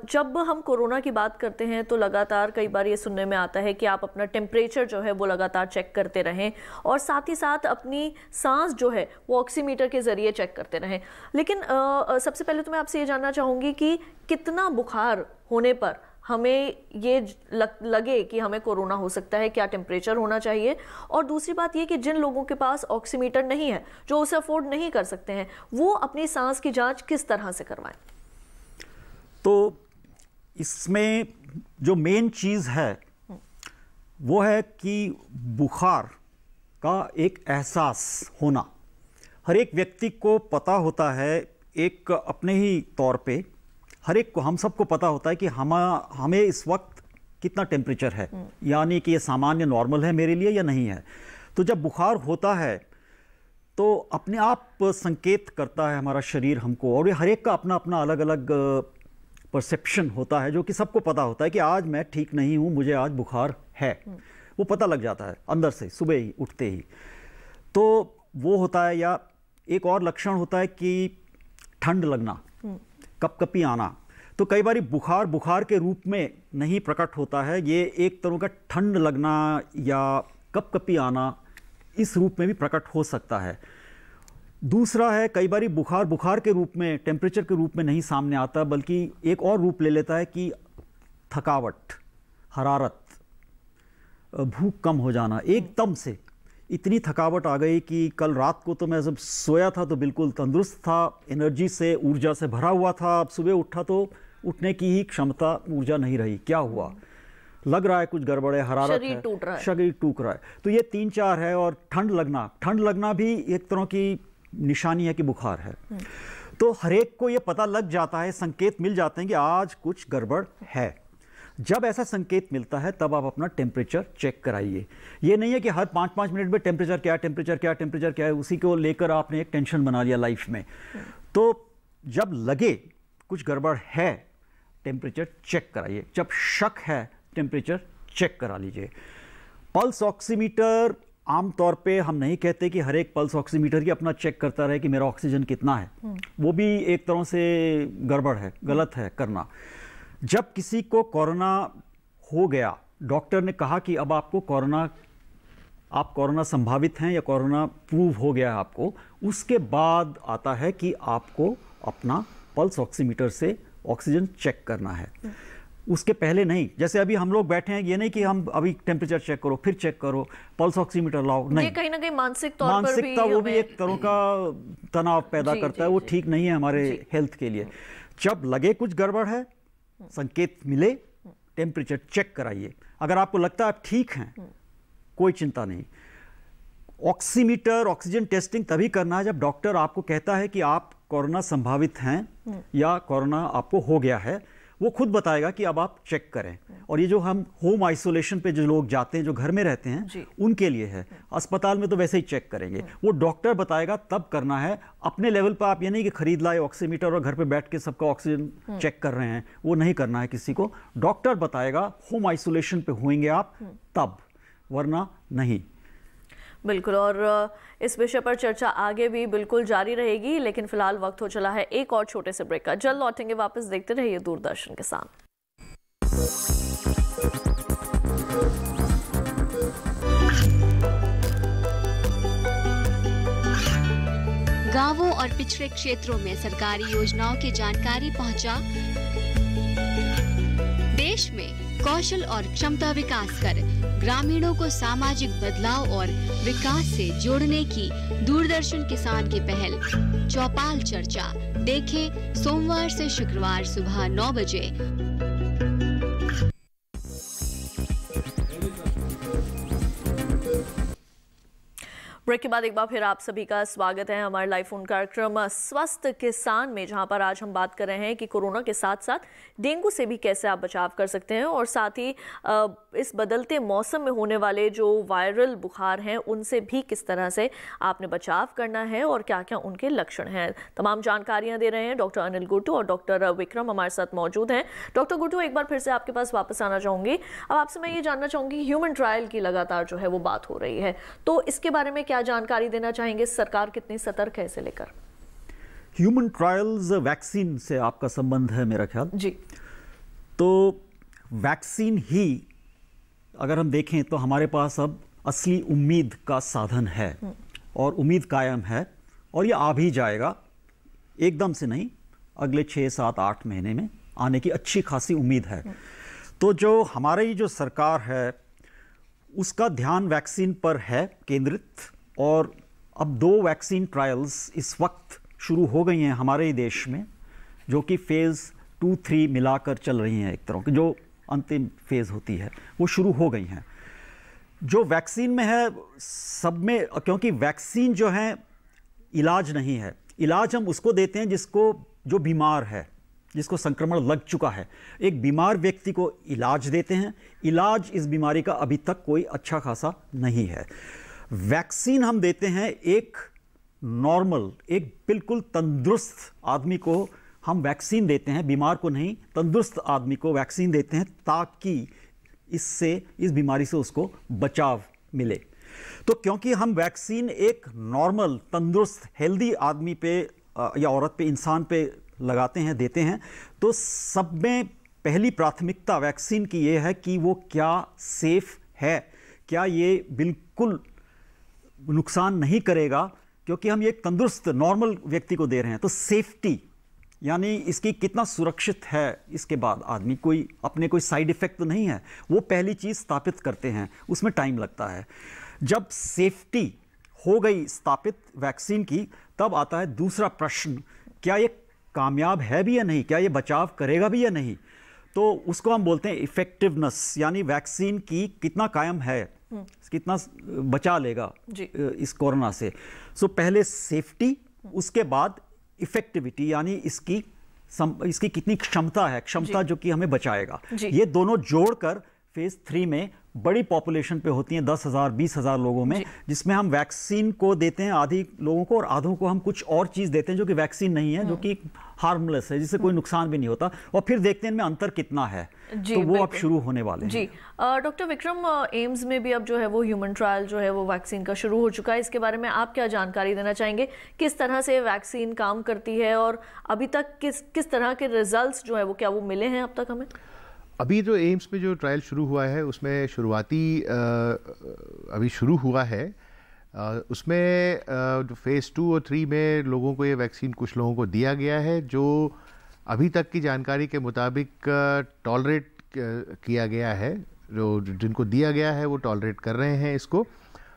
जब हम कोरोना की बात करते हैं तो लगातार कई बार ये सुनने में आता है कि आप अपना टेम्परेचर जो है वो लगातार चेक करते रहें, और साथ ही साथ अपनी सांस जो है वो ऑक्सीमीटर के ज़रिए चेक करते रहें। लेकिन सबसे पहले तो मैं आपसे ये जानना चाहूँगी कि कितना बुखार होने पर हमें ये लगे कि हमें कोरोना हो सकता है, क्या टेम्परेचर होना चाहिए? और दूसरी बात ये कि जिन लोगों के पास ऑक्सीमीटर नहीं है, जो उसे अफोर्ड नहीं कर सकते हैं, वो अपनी सांस की जांच किस तरह से करवाएं? तो इसमें जो मेन चीज़ है वो है कि बुखार का एक एहसास होना। हर एक व्यक्ति को पता होता है, एक अपने ही तौर पे हर एक को, हम सबको पता होता है कि हमें इस वक्त कितना टेम्परेचर है, यानी कि ये सामान्य नॉर्मल है मेरे लिए या नहीं है। तो जब बुखार होता है तो अपने आप संकेत करता है हमारा शरीर हमको, और ये हर एक का अपना अपना अलग अलग परसेप्शन होता है, जो कि सबको पता होता है कि आज मैं ठीक नहीं हूँ, मुझे आज बुखार है। वो पता लग जाता है अंदर से, सुबह ही उठते ही। तो वो होता है। या एक और लक्षण होता है कि ठंड लगना, कपकपी आना। तो कई बार बुखार के रूप में नहीं प्रकट होता है, ये एक तरह का ठंड लगना या कपकपी आना इस रूप में भी प्रकट हो सकता है। दूसरा है, कई बार बुखार के रूप में, टेम्परेचर के रूप में नहीं सामने आता, बल्कि एक और रूप ले लेता है कि थकावट, हरारत, भूख कम हो जाना, एकदम से इतनी थकावट आ गई कि कल रात को तो मैं जब सोया था तो बिल्कुल तंदुरुस्त था, एनर्जी से, ऊर्जा से भरा हुआ था। अब सुबह उठा तो उठने की ही क्षमता, ऊर्जा नहीं रही। क्या हुआ? लग रहा है कुछ गड़बड़ है, हरारत है, शरीर टूट रहा है। तो ये 3-4 है। और ठंड लगना भी एक तरह की निशानी है कि बुखार है। तो हर एक को ये पता लग जाता है, संकेत मिल जाते हैं कि आज कुछ गड़बड़ है। जब ऐसा संकेत मिलता है तब आप अपना टेम्परेचर चेक कराइए। ये नहीं है कि हर 5-5 मिनट में टेम्परेचर क्या है, उसी को लेकर आपने एक टेंशन बना लिया लाइफ में। तो जब लगे कुछ गड़बड़ है, टेम्परेचर चेक कराइए। जब शक है, टेम्परेचर चेक करा लीजिए। पल्स ऑक्सीमीटर, आमतौर पे हम नहीं कहते कि हर एक पल्स ऑक्सीमीटर ही अपना चेक करता रहे कि मेरा ऑक्सीजन कितना है। वो भी एक तरह से गड़बड़ है, गलत है करना। जब किसी को कोरोना हो गया, डॉक्टर ने कहा कि अब आपको कोरोना आप कोरोना संभावित हैं या कोरोना प्रूव हो गया है आपको, उसके बाद आता है कि आपको अपना पल्स ऑक्सीमीटर से ऑक्सीजन चेक करना है। उसके पहले नहीं, जैसे अभी हम लोग बैठे हैं, ये नहीं कि हम अभी टेम्परेचर चेक करो फिर चेक करो, पल्स ऑक्सीमीटर लाओ, नहीं। ये कहीं ना कहीं मानसिक तौर पर मानसिकता वो भी एक तरह का तनाव पैदा करता है, वो ठीक नहीं है हमारे हेल्थ के लिए। जब लगे कुछ गड़बड़ है, संकेत मिले, टेम्परेचर चेक कराइए। अगर आपको लगता है आप ठीक हैं, कोई चिंता नहीं। ऑक्सीमीटर, ऑक्सीजन टेस्टिंग तभी करना है जब डॉक्टर आपको कहता है कि आप कोरोना संभावित हैं या कोरोना आपको हो गया है। वो खुद बताएगा कि अब आप चेक करें। और ये जो हम होम आइसोलेशन पे जो लोग जाते हैं, जो घर में रहते हैं, उनके लिए है। अस्पताल में तो वैसे ही चेक करेंगे, वो डॉक्टर बताएगा तब करना है। अपने लेवल पर आप ये नहीं कि खरीद लाए ऑक्सीमीटर और घर पे बैठ के सबका ऑक्सीजन चेक कर रहे हैं, वो नहीं करना है किसी को। डॉक्टर बताएगा, होम आइसोलेशन पे होंगे आप तब, वरना नहीं। बिल्कुल, और इस विषय पर चर्चा आगे भी बिल्कुल जारी रहेगी, लेकिन फिलहाल वक्त हो चला है एक और छोटे से ब्रेक का। जल्द लौटेंगे वापस, देखते रहिए दूरदर्शन के साथ। गांवों और पिछड़े क्षेत्रों में सरकारी योजनाओं की जानकारी पहुंचा। देश में कौशल और क्षमता विकास कर ग्रामीणों को सामाजिक बदलाव और विकास से जोड़ने की दूरदर्शन किसान की पहल चौपाल चर्चा देखें सोमवार से शुक्रवार सुबह 9 बजे। ब्रेक के बाद एक बार फिर आप सभी का स्वागत है हमारे लाइव फोन कार्यक्रम स्वस्थ किसान में, जहां पर आज हम बात कर रहे हैं कि कोरोना के साथ साथ डेंगू से भी कैसे आप बचाव कर सकते हैं, और साथ ही इस बदलते मौसम में होने वाले जो वायरल बुखार हैं उनसे भी किस तरह से आपने बचाव करना है और क्या क्या उनके लक्षण हैं। तमाम जानकारियां दे रहे हैं डॉक्टर अनिल गुर्टू और डॉक्टर विक्रम हमारे साथ मौजूद हैं। डॉक्टर गुर्टू, एक बार फिर से आपके पास वापस आना चाहूँगी। अब आपसे मैं ये जानना चाहूँगी, ह्यूमन ट्रायल की लगातार जो है वो बात हो रही है, तो इसके बारे में क्या जानकारी देना चाहेंगे? सरकार कितनी सतर्क है इसे लेकर? ह्यूमन ट्रायल्स, वैक्सीन से आपका संबंध है मेरा ख्याल जी। तो वैक्सीन ही अगर हम देखें तो हमारे पास अब असली उम्मीद का साधन है, और उम्मीद कायम है, और ये आ भी जाएगा, एकदम से नहीं, अगले 6, 7, 8 महीने में आने की अच्छी खासी उम्मीद है। तो जो हमारी जो सरकार है उसका ध्यान वैक्सीन पर है केंद्रित, और अब 2 वैक्सीन ट्रायल्स इस वक्त शुरू हो गई हैं हमारे ही देश में, जो कि फेज़ 2, 3 मिलाकर चल रही हैं। एक तरह की जो अंतिम फेज़ होती है वो शुरू हो गई हैं। जो वैक्सीन में है सब में, क्योंकि वैक्सीन जो है इलाज नहीं है, इलाज हम उसको देते हैं जो बीमार है, जिसको संक्रमण लग चुका है। एक बीमार व्यक्ति को इलाज देते हैं, इलाज इस बीमारी का अभी तक कोई अच्छा खासा नहीं है। वैक्सीन हम देते हैं एक नॉर्मल, एक बिल्कुल तंदुरुस्त आदमी को हम वैक्सीन देते हैं, बीमार को नहीं, तंदुरुस्त आदमी को वैक्सीन देते हैं, ताकि इस बीमारी से उसको बचाव मिले। तो क्योंकि हम वैक्सीन एक नॉर्मल, तंदुरुस्त, हेल्दी आदमी पे या औरत पे, इंसान पे लगाते हैं, देते हैं, तो सब में पहली प्राथमिकता वैक्सीन की ये है कि वो क्या सेफ है, क्या ये बिल्कुल नुकसान नहीं करेगा, क्योंकि हम ये एक तंदुरुस्त नॉर्मल व्यक्ति को दे रहे हैं। तो सेफ्टी यानी इसकी कितना सुरक्षित है, इसके बाद आदमी कोई साइड इफेक्ट तो नहीं है, वो पहली चीज़ स्थापित करते हैं, उसमें टाइम लगता है। जब सेफ्टी हो गई स्थापित वैक्सीन की, तब आता है दूसरा प्रश्न, क्या ये कामयाब है भी या नहीं, क्या ये बचाव करेगा भी या नहीं। तो उसको हम बोलते हैं इफेक्टिवनेस, यानी वैक्सीन की कितना कायम है, कितना बचा लेगा इस कोरोना से। सो पहले सेफ्टी, उसके बाद इफेक्टिविटी, यानी इसकी कितनी क्षमता है, जो कि हमें बचाएगा। ये दोनों जोड़कर फेज 3 में बड़ी पॉपुलेशन पे होती हैं, 10,000 20,000 लोगों में, जिसमें हम वैक्सीन को देते हैं आधी लोगों को, और आधों को हम कुछ और चीज़ देते हैं जो कि वैक्सीन नहीं है, जो कि हार्मलेस है, जिससे कोई नुकसान भी नहीं होता, और फिर देखते हैं इनमें अंतर कितना है। तो वो अब शुरू होने वाले हैं। जी डॉक्टर विक्रम, एम्स में भी अब जो है वो ह्यूमन ट्रायल जो है वो वैक्सीन का शुरू हो चुका है, इसके बारे में आप क्या जानकारी देना चाहेंगे? किस तरह से वैक्सीन काम करती है, और अभी तक किस तरह के रिजल्ट्स जो है वो क्या वो मिले हैं अब तक हमें? अभी जो एम्स में जो ट्रायल शुरू हुआ है उसमें शुरुआती अभी शुरू हुआ है, उसमें जो फेज़ 2 और 3 में लोगों को ये वैक्सीन कुछ लोगों को दिया गया है जो अभी तक की जानकारी के मुताबिक टॉलरेट किया गया है, जो जिनको दिया गया है वो टॉलरेट कर रहे हैं इसको।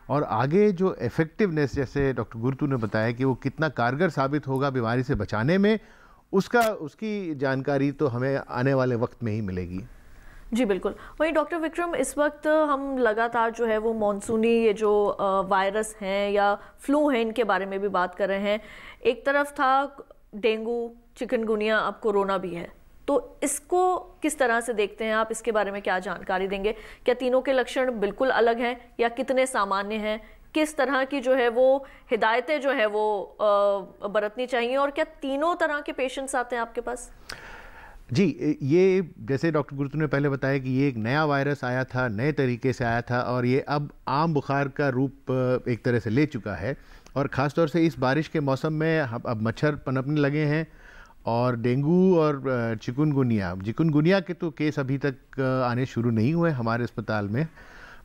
और आगे जो इफ़ेक्टिवनेस, जैसे डॉक्टर गुरुतु ने बताया कि वो कितना कारगर साबित होगा बीमारी से बचाने में, उसकी जानकारी तो हमें आने वाले वक्त में ही मिलेगी। जी बिल्कुल। वहीं डॉक्टर विक्रम, इस वक्त हम लगातार जो है वो मॉनसूनी ये जो वायरस हैं या फ्लू हैं इनके बारे में भी बात कर रहे हैं। एक तरफ था डेंगू, चिकनगुनिया, अब कोरोना भी है, तो इसको किस तरह से देखते हैं आप? इसके बारे में क्या जानकारी देंगे? क्या तीनों के लक्षण बिल्कुल अलग हैं या कितने सामान्य हैं? किस तरह की जो है वो हिदायतें जो है वो बरतनी चाहिए, और क्या तीनों तरह के पेशेंट्स आते हैं आपके पास? जी, ये जैसे डॉक्टर गुरुतु ने पहले बताया कि ये एक नया वायरस आया था, नए तरीके से आया था, और ये अब आम बुखार का रूप एक तरह से ले चुका है। और ख़ास तौर से इस बारिश के मौसम में अब मच्छर पनपने लगे हैं, और डेंगू और चिकनगुनिया के तो केस अभी तक आने शुरू नहीं हुए हमारे अस्पताल में,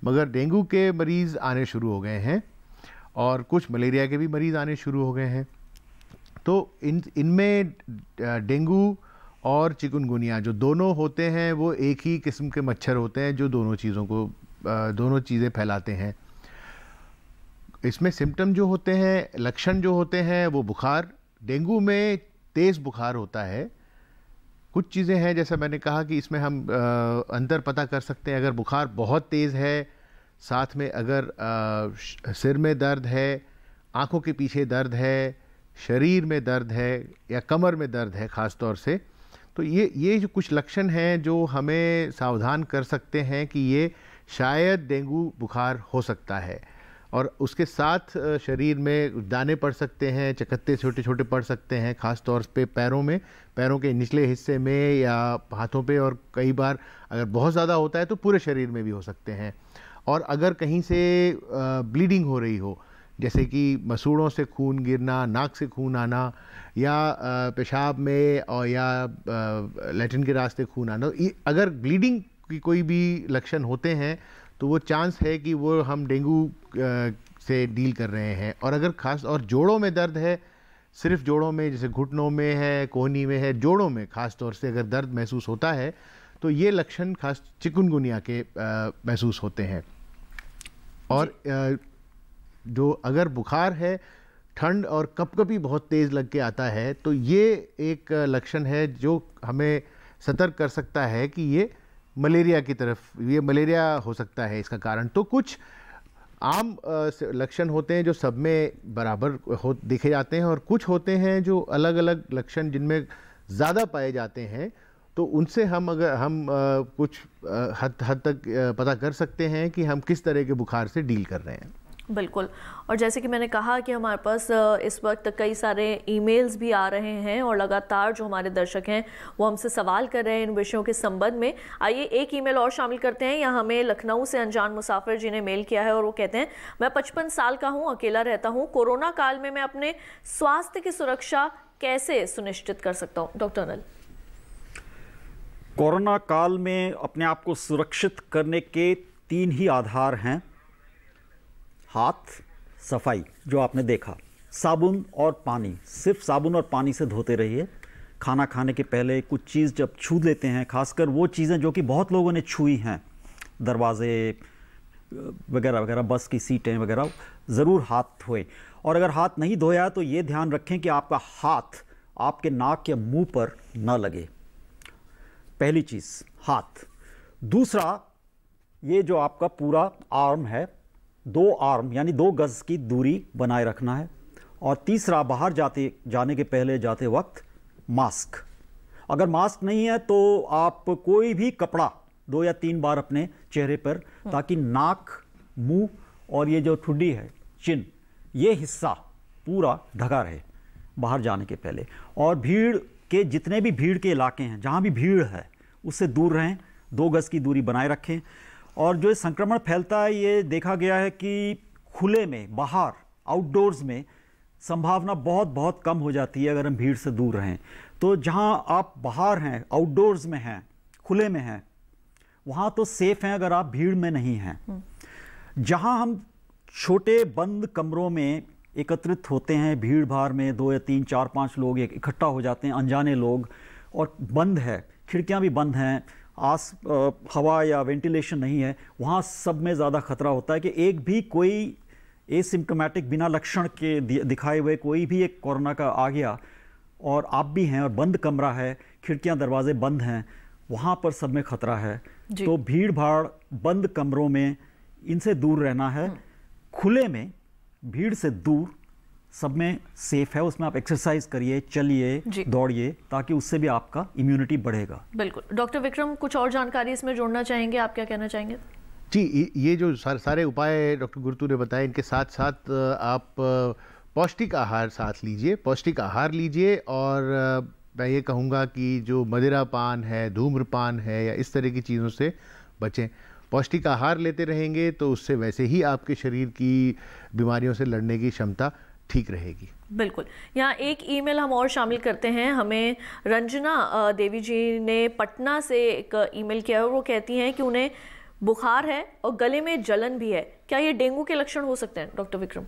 मगर डेंगू के मरीज़ आने शुरू हो गए हैं और कुछ मलेरिया के भी मरीज़ आने शुरू हो गए हैं। तो इनमें डेंगू और चिकनगुनिया जो दोनों होते हैं वो एक ही किस्म के मच्छर होते हैं जो दोनों चीज़ें फैलाते हैं। इसमें सिम्टम जो होते हैं, लक्षण जो होते हैं वो बुखार, डेंगू में तेज़ बुखार होता है। कुछ चीज़ें हैं जैसा मैंने कहा कि इसमें हम अंतर पता कर सकते हैं। अगर बुखार बहुत तेज़ है, साथ में अगर सिर में दर्द है, आँखों के पीछे दर्द है, शरीर में दर्द है या कमर में दर्द है ख़ास तौर से, तो ये जो कुछ लक्षण हैं जो हमें सावधान कर सकते हैं कि ये शायद डेंगू बुखार हो सकता है। और उसके साथ शरीर में दाने पड़ सकते हैं, चकत्ते छोटे छोटे पड़ सकते हैं, ख़ास तौर पे पैरों के निचले हिस्से में या हाथों पे, और कई बार अगर बहुत ज़्यादा होता है तो पूरे शरीर में भी हो सकते हैं। और अगर कहीं से ब्लीडिंग हो रही हो, जैसे कि मसूड़ों से खून गिरना, नाक से खून आना, या पेशाब में और या लैट्रिन के रास्ते खून आना, अगर ब्लीडिंग की कोई भी लक्षण होते हैं तो वो चांस है कि वो हम डेंगू से डील कर रहे हैं। और अगर खास और जोड़ों में दर्द है, सिर्फ जोड़ों में, जैसे घुटनों में है, कोहनी में है, जोड़ों में खास तौर से अगर दर्द महसूस होता है तो ये लक्षण खास चिकनगुनिया के महसूस होते हैं। और जो अगर बुखार है, ठंड और कपकपी बहुत तेज़ लग के आता है, तो ये एक लक्षण है जो हमें सतर्क कर सकता है कि ये मलेरिया की तरफ, ये मलेरिया हो सकता है इसका कारण। तो कुछ आम लक्षण होते हैं जो सब में बराबर देखे जाते हैं, और कुछ होते हैं जो अलग अलग लक्षण जिनमें ज़्यादा पाए जाते हैं, तो उनसे हम कुछ हद तक पता कर सकते हैं कि हम किस तरह के बुखार से डील कर रहे हैं। बिल्कुल। और जैसे कि मैंने कहा कि हमारे पास इस वक्त कई सारे ईमेल्स भी आ रहे हैं और लगातार जो हमारे दर्शक हैं वो हमसे सवाल कर रहे हैं इन विषयों के संबंध में। आइए एक ईमेल और शामिल करते हैं। यहाँ हमें लखनऊ से अनजान मुसाफिर जी ने मेल किया है और वो कहते हैं, मैं 55 साल का हूँ, अकेला रहता हूँ। कोरोना काल में मैं अपने स्वास्थ्य की सुरक्षा कैसे सुनिश्चित कर सकता हूँ? डॉक्टर अनिल। कोरोना काल में अपने आप को सुरक्षित करने के 3 ही आधार हैं। हाथ, सफाई, जो आपने देखा, साबुन और पानी, सिर्फ साबुन और पानी से धोते रहिए। खाना खाने के पहले कुछ चीज़ जब छू लेते हैं, खासकर वो चीज़ें जो कि बहुत लोगों ने छुई हैं, दरवाजे वगैरह वगैरह, बस की सीटें वगैरह, ज़रूर हाथ धोएं। और अगर हाथ नहीं धोया तो ये ध्यान रखें कि आपका हाथ आपके नाक या मुंह पर न लगे। पहली चीज़ हाथ। दूसरा, ये जो आपका पूरा आर्म है, 2 आर्म यानी 2 गज की दूरी बनाए रखना है। और तीसरा, बाहर जाने के पहले जाते वक्त मास्क। अगर मास्क नहीं है तो आप कोई भी कपड़ा 2 या 3 बार अपने चेहरे पर, ताकि नाक, मुंह और ये जो ठुड्डी है, चिन, ये हिस्सा पूरा ढका रहे बाहर जाने के पहले। और भीड़ के जितने भी भीड़ के इलाके हैं, जहाँ भी भीड़ है, उससे दूर रहें, 2 गज की दूरी बनाए रखें। और जो संक्रमण फैलता है, ये देखा गया है कि खुले में, बाहर, आउटडोर्स में संभावना बहुत कम हो जाती है अगर हम भीड़ से दूर रहें। तो जहां आप बाहर हैं, आउटडोर्स में हैं, खुले में हैं, वहाँ तो सेफ हैं अगर आप भीड़ में नहीं हैं। जहाँ हम छोटे बंद कमरों में एकत्रित होते हैं, भीड़ भाड़ में 2 या 3, 4, 5 लोग इकट्ठा हो जाते हैं, अनजाने लोग, और बंद है, खिड़कियाँ भी बंद हैं, हवा या वेंटिलेशन नहीं है, वहाँ सब में ज़्यादा खतरा होता है कि एक भी कोई एसिम्प्टोमेटिक बिना लक्षण के दिखाए हुए कोई भी एक कोरोना का आ गया और आप भी हैं और बंद कमरा है, खिड़कियां दरवाजे बंद हैं, वहाँ पर सब में खतरा है। तो भीड़ भाड़ बंद कमरों में इनसे दूर रहना है। खुले में भीड़ से दूर सब में सेफ है, उसमें आप एक्सरसाइज करिए, चलिए, दौड़िए, ताकि उससे भी आपका इम्यूनिटी बढ़ेगा। बिल्कुल। डॉक्टर विक्रम, कुछ और जानकारी इसमें जोड़ना चाहेंगे, आप क्या कहना चाहेंगे? जी, ये जो सारे उपाय डॉक्टर गुरुतु ने बताए, इनके साथ साथ आप पौष्टिक आहार साथ लीजिए, पौष्टिक आहार लीजिए। और मैं ये कहूँगा कि जो मदिरा पान है, धूम्रपान है, या इस तरह की चीज़ों से बचें। पौष्टिक आहार लेते रहेंगे तो उससे वैसे ही आपके शरीर की बीमारियों से लड़ने की क्षमता ठीक रहेगी। बिल्कुल। यहाँ एक ईमेल हम और शामिल करते हैं। हमें रंजना देवी जी ने पटना से एक ईमेल किया है और वो कहती हैं कि उन्हें बुखार है और गले में जलन भी है। क्या ये डेंगू के लक्षण हो सकते हैं डॉक्टर विक्रम?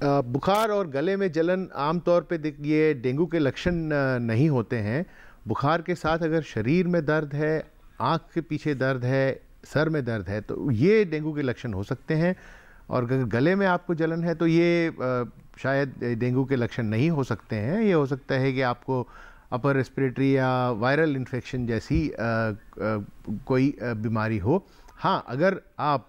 बुखार और गले में जलन आमतौर पे ये डेंगू के लक्षण नहीं होते हैं। बुखार के साथ अगर शरीर में दर्द है, आँख के पीछे दर्द है, सर में दर्द है, तो ये डेंगू के लक्षण हो सकते हैं। और अगर गले में आपको जलन है तो ये शायद डेंगू के लक्षण नहीं हो सकते हैं। ये हो सकता है कि आपको अपर रेस्पिरेटरी या वायरल इन्फेक्शन जैसी कोई बीमारी हो। हाँ, अगर आप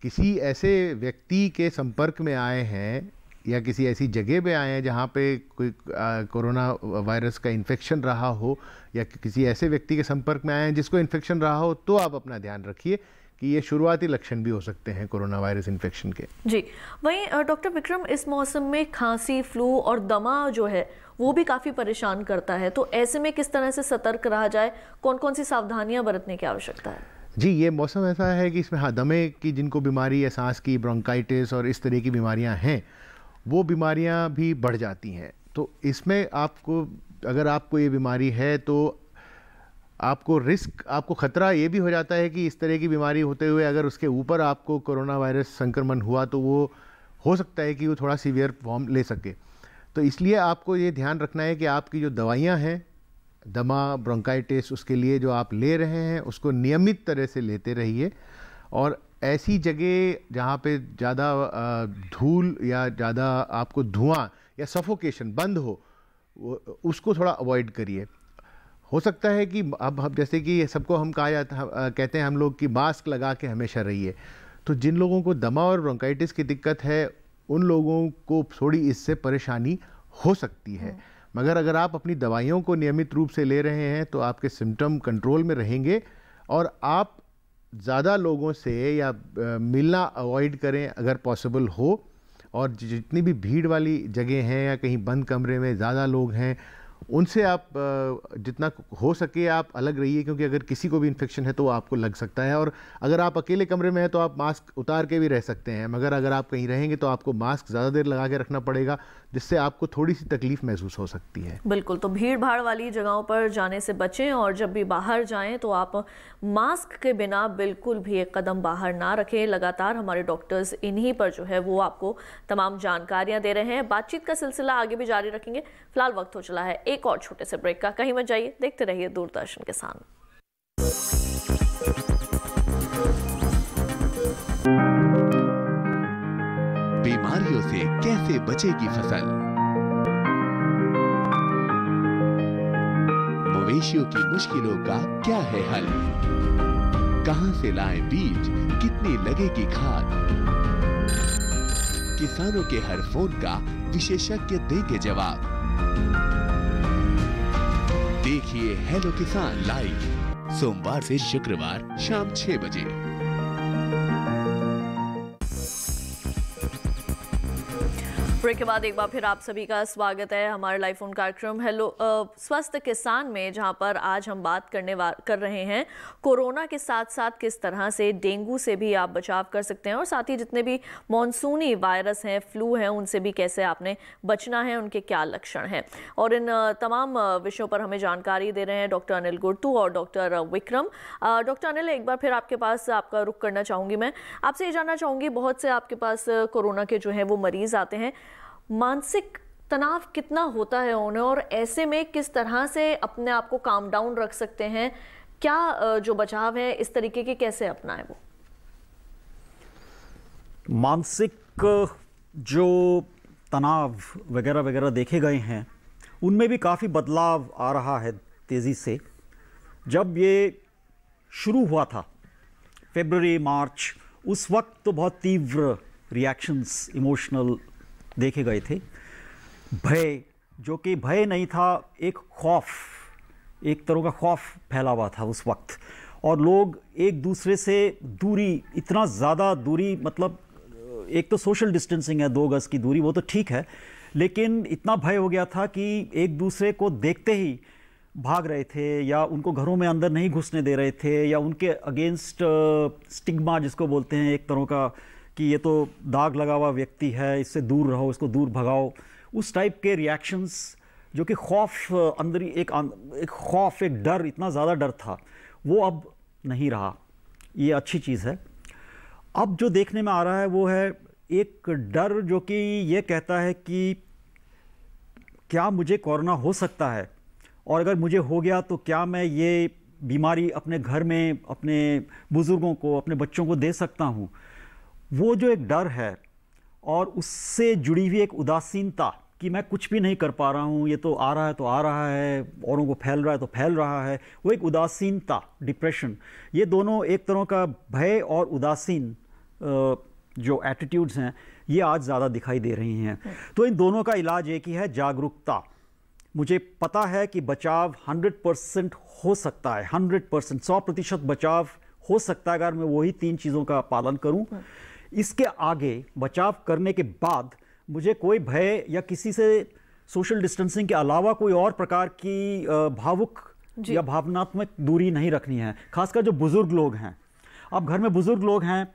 किसी ऐसे व्यक्ति के संपर्क में आए हैं या किसी ऐसी जगह पे आए हैं जहाँ पे कोई कोरोना वायरस का इन्फेक्शन रहा हो, या किसी ऐसे व्यक्ति के संपर्क में आए हैं जिसको इन्फेक्शन रहा हो, तो आप अपना ध्यान रखिए कि ये शुरुआती लक्षण भी हो सकते हैं कोरोना वायरस इन्फेक्शन के। जी। वहीं डॉक्टर विक्रम, इस मौसम में खांसी, फ्लू और दमा जो है वो भी काफ़ी परेशान करता है, तो ऐसे में किस तरह से सतर्क रहा जाए? कौन कौन सी सावधानियां बरतने की आवश्यकता है? जी, ये मौसम ऐसा है कि इसमें दमे की जिनको बीमारी है, सांस की, ब्रोंकाइटिस और इस तरह की बीमारियां हैं, वो बीमारियां भी बढ़ जाती हैं। तो इसमें आपको, अगर आपको ये बीमारी है तो आपको खतरा ये भी हो जाता है कि इस तरह की बीमारी होते हुए अगर उसके ऊपर आपको कोरोना वायरस संक्रमण हुआ तो वो हो सकता है कि वो थोड़ा सीवियर फॉर्म ले सके। तो इसलिए आपको ये ध्यान रखना है कि आपकी जो दवाइयाँ हैं, दमा, ब्रोंकाइटिस, उसके लिए जो आप ले रहे हैं उसको नियमित तरह से लेते रहिए। और ऐसी जगह जहाँ पे ज़्यादा धूल या ज़्यादा आपको धुआं या सफोकेशन बंद हो, उसको थोड़ा अवॉइड करिए। हो सकता है कि अब जैसे कि सबको हम कहते हैं हम लोग कि मास्क लगा के हमेशा रहिए, तो जिन लोगों को दमा और ब्रोंकाइटिस की दिक्कत है उन लोगों को थोड़ी इससे परेशानी हो सकती है। मगर अगर आप अपनी दवाइयों को नियमित रूप से ले रहे हैं तो आपके सिम्टम कंट्रोल में रहेंगे और आप ज़्यादा लोगों से या मिलना अवॉइड करें अगर पॉसिबल हो। और जितनी भी भीड़ वाली जगह हैं या कहीं बंद कमरे में ज़्यादा लोग हैं, उनसे आप जितना हो सके आप अलग रहिए, क्योंकि अगर किसी को भी इन्फेक्शन है तो वो आपको लग सकता है। और अगर आप अकेले कमरे में हैं तो आप मास्क उतार के भी रह सकते हैं, मगर अगर आप कहीं रहेंगे तो आपको मास्क ज़्यादा देर लगा के रखना पड़ेगा, जिससे आपको थोड़ी सी तकलीफ महसूस हो सकती है। बिल्कुल। तो भीड़ भाड़ वाली जगहों पर जाने से बचें और जब भी बाहर जाएं तो आप मास्क के बिना बिल्कुल भी एक कदम बाहर ना रखें। लगातार हमारे डॉक्टर्स इन्हीं पर जो है वो आपको तमाम जानकारियां दे रहे हैं। बातचीत का सिलसिला आगे भी जारी रखेंगे। फिलहाल वक्त हो चला है एक और छोटे से ब्रेक का। कहीं मत जाइए, देखते रहिए दूरदर्शन किसान। बीमारियों से कैसे बचेगी फसल? मवेशियों की मुश्किलों का क्या है हल? कहां से लाएं बीज, कितनी लगेगी खाद? किसानों के हर फोन का विशेषज्ञ देंगे जवाब। देखिए हेलो किसान लाइव सोमवार से शुक्रवार शाम 6 बजे। ब्रेक के बाद एक बार फिर आप सभी का स्वागत है हमारे लाइव फोन कार्यक्रम हेलो स्वस्थ किसान में, जहां पर आज हम बात कर रहे हैं कोरोना के साथ साथ किस तरह से डेंगू से भी आप बचाव कर सकते हैं और साथ ही जितने भी मॉनसूनी वायरस हैं, फ्लू हैं, उनसे भी कैसे आपने बचना है, उनके क्या लक्षण हैं। और इन तमाम विषयों पर हमें जानकारी दे रहे हैं डॉक्टर अनिल गुर्तू और डॉक्टर विक्रम। डॉक्टर अनिल, एक बार फिर आपके पास आपका रुख करना चाहूँगी। मैं आपसे ये जानना चाहूँगी, बहुत से आपके पास कोरोना के जो हैं वो मरीज आते हैं, मानसिक तनाव कितना होता है उन्हें और ऐसे में किस तरह से अपने आप को काम डाउन रख सकते हैं? क्या जो बचाव है इस तरीके के कैसे अपनाएं? वो मानसिक जो तनाव वगैरह वगैरह देखे गए हैं उनमें भी काफ़ी बदलाव आ रहा है तेज़ी से। जब ये शुरू हुआ था फरवरी मार्च, उस वक्त तो बहुत तीव्र रिएक्शंस इमोशनल देखे गए थे। भय, जो कि भय नहीं था, एक खौफ, एक तरह का खौफ फैला हुआ था उस वक्त, और लोग एक दूसरे से दूरी, इतना ज़्यादा दूरी, मतलब एक तो सोशल डिस्टेंसिंग है 2 गज की दूरी, वो तो ठीक है, लेकिन इतना भय हो गया था कि एक दूसरे को देखते ही भाग रहे थे या उनको घरों में अंदर नहीं घुसने दे रहे थे, या उनके अगेंस्ट स्टिग्मा जिसको बोलते हैं एक तरह का, कि ये तो दाग लगा हुआ व्यक्ति है, इससे दूर रहो, इसको दूर भगाओ, उस टाइप के रिएक्शंस, जो कि खौफ, अंदर ही एक खौफ, एक डर, इतना ज़्यादा डर था, वो अब नहीं रहा। ये अच्छी चीज़ है। अब जो देखने में आ रहा है वो है एक डर जो कि ये कहता है कि क्या मुझे कोरोना हो सकता है, और अगर मुझे हो गया तो क्या मैं ये बीमारी अपने घर में अपने बुज़ुर्गों को, अपने बच्चों को दे सकता हूँ। वो जो एक डर है और उससे जुड़ी हुई एक उदासीनता कि मैं कुछ भी नहीं कर पा रहा हूँ, ये तो आ रहा है तो आ रहा है, औरों को फैल रहा है तो फैल रहा है, वो एक उदासीनता, डिप्रेशन, ये दोनों एक तरह का भय और उदासीन जो एटीट्यूड्स हैं ये आज ज़्यादा दिखाई दे रही हैं। तो इन दोनों का इलाज एक ही है, जागरूकता। मुझे पता है कि बचाव 100% हो सकता है, 100%, 100% बचाव हो सकता है अगर मैं वही 3 चीज़ों का पालन करूं। इसके आगे बचाव करने के बाद मुझे कोई भय या किसी से सोशल डिस्टेंसिंग के अलावा कोई और प्रकार की भावुक या भावनात्मक दूरी नहीं रखनी है। खासकर जो बुज़ुर्ग लोग हैं, अब घर में बुज़ुर्ग लोग हैं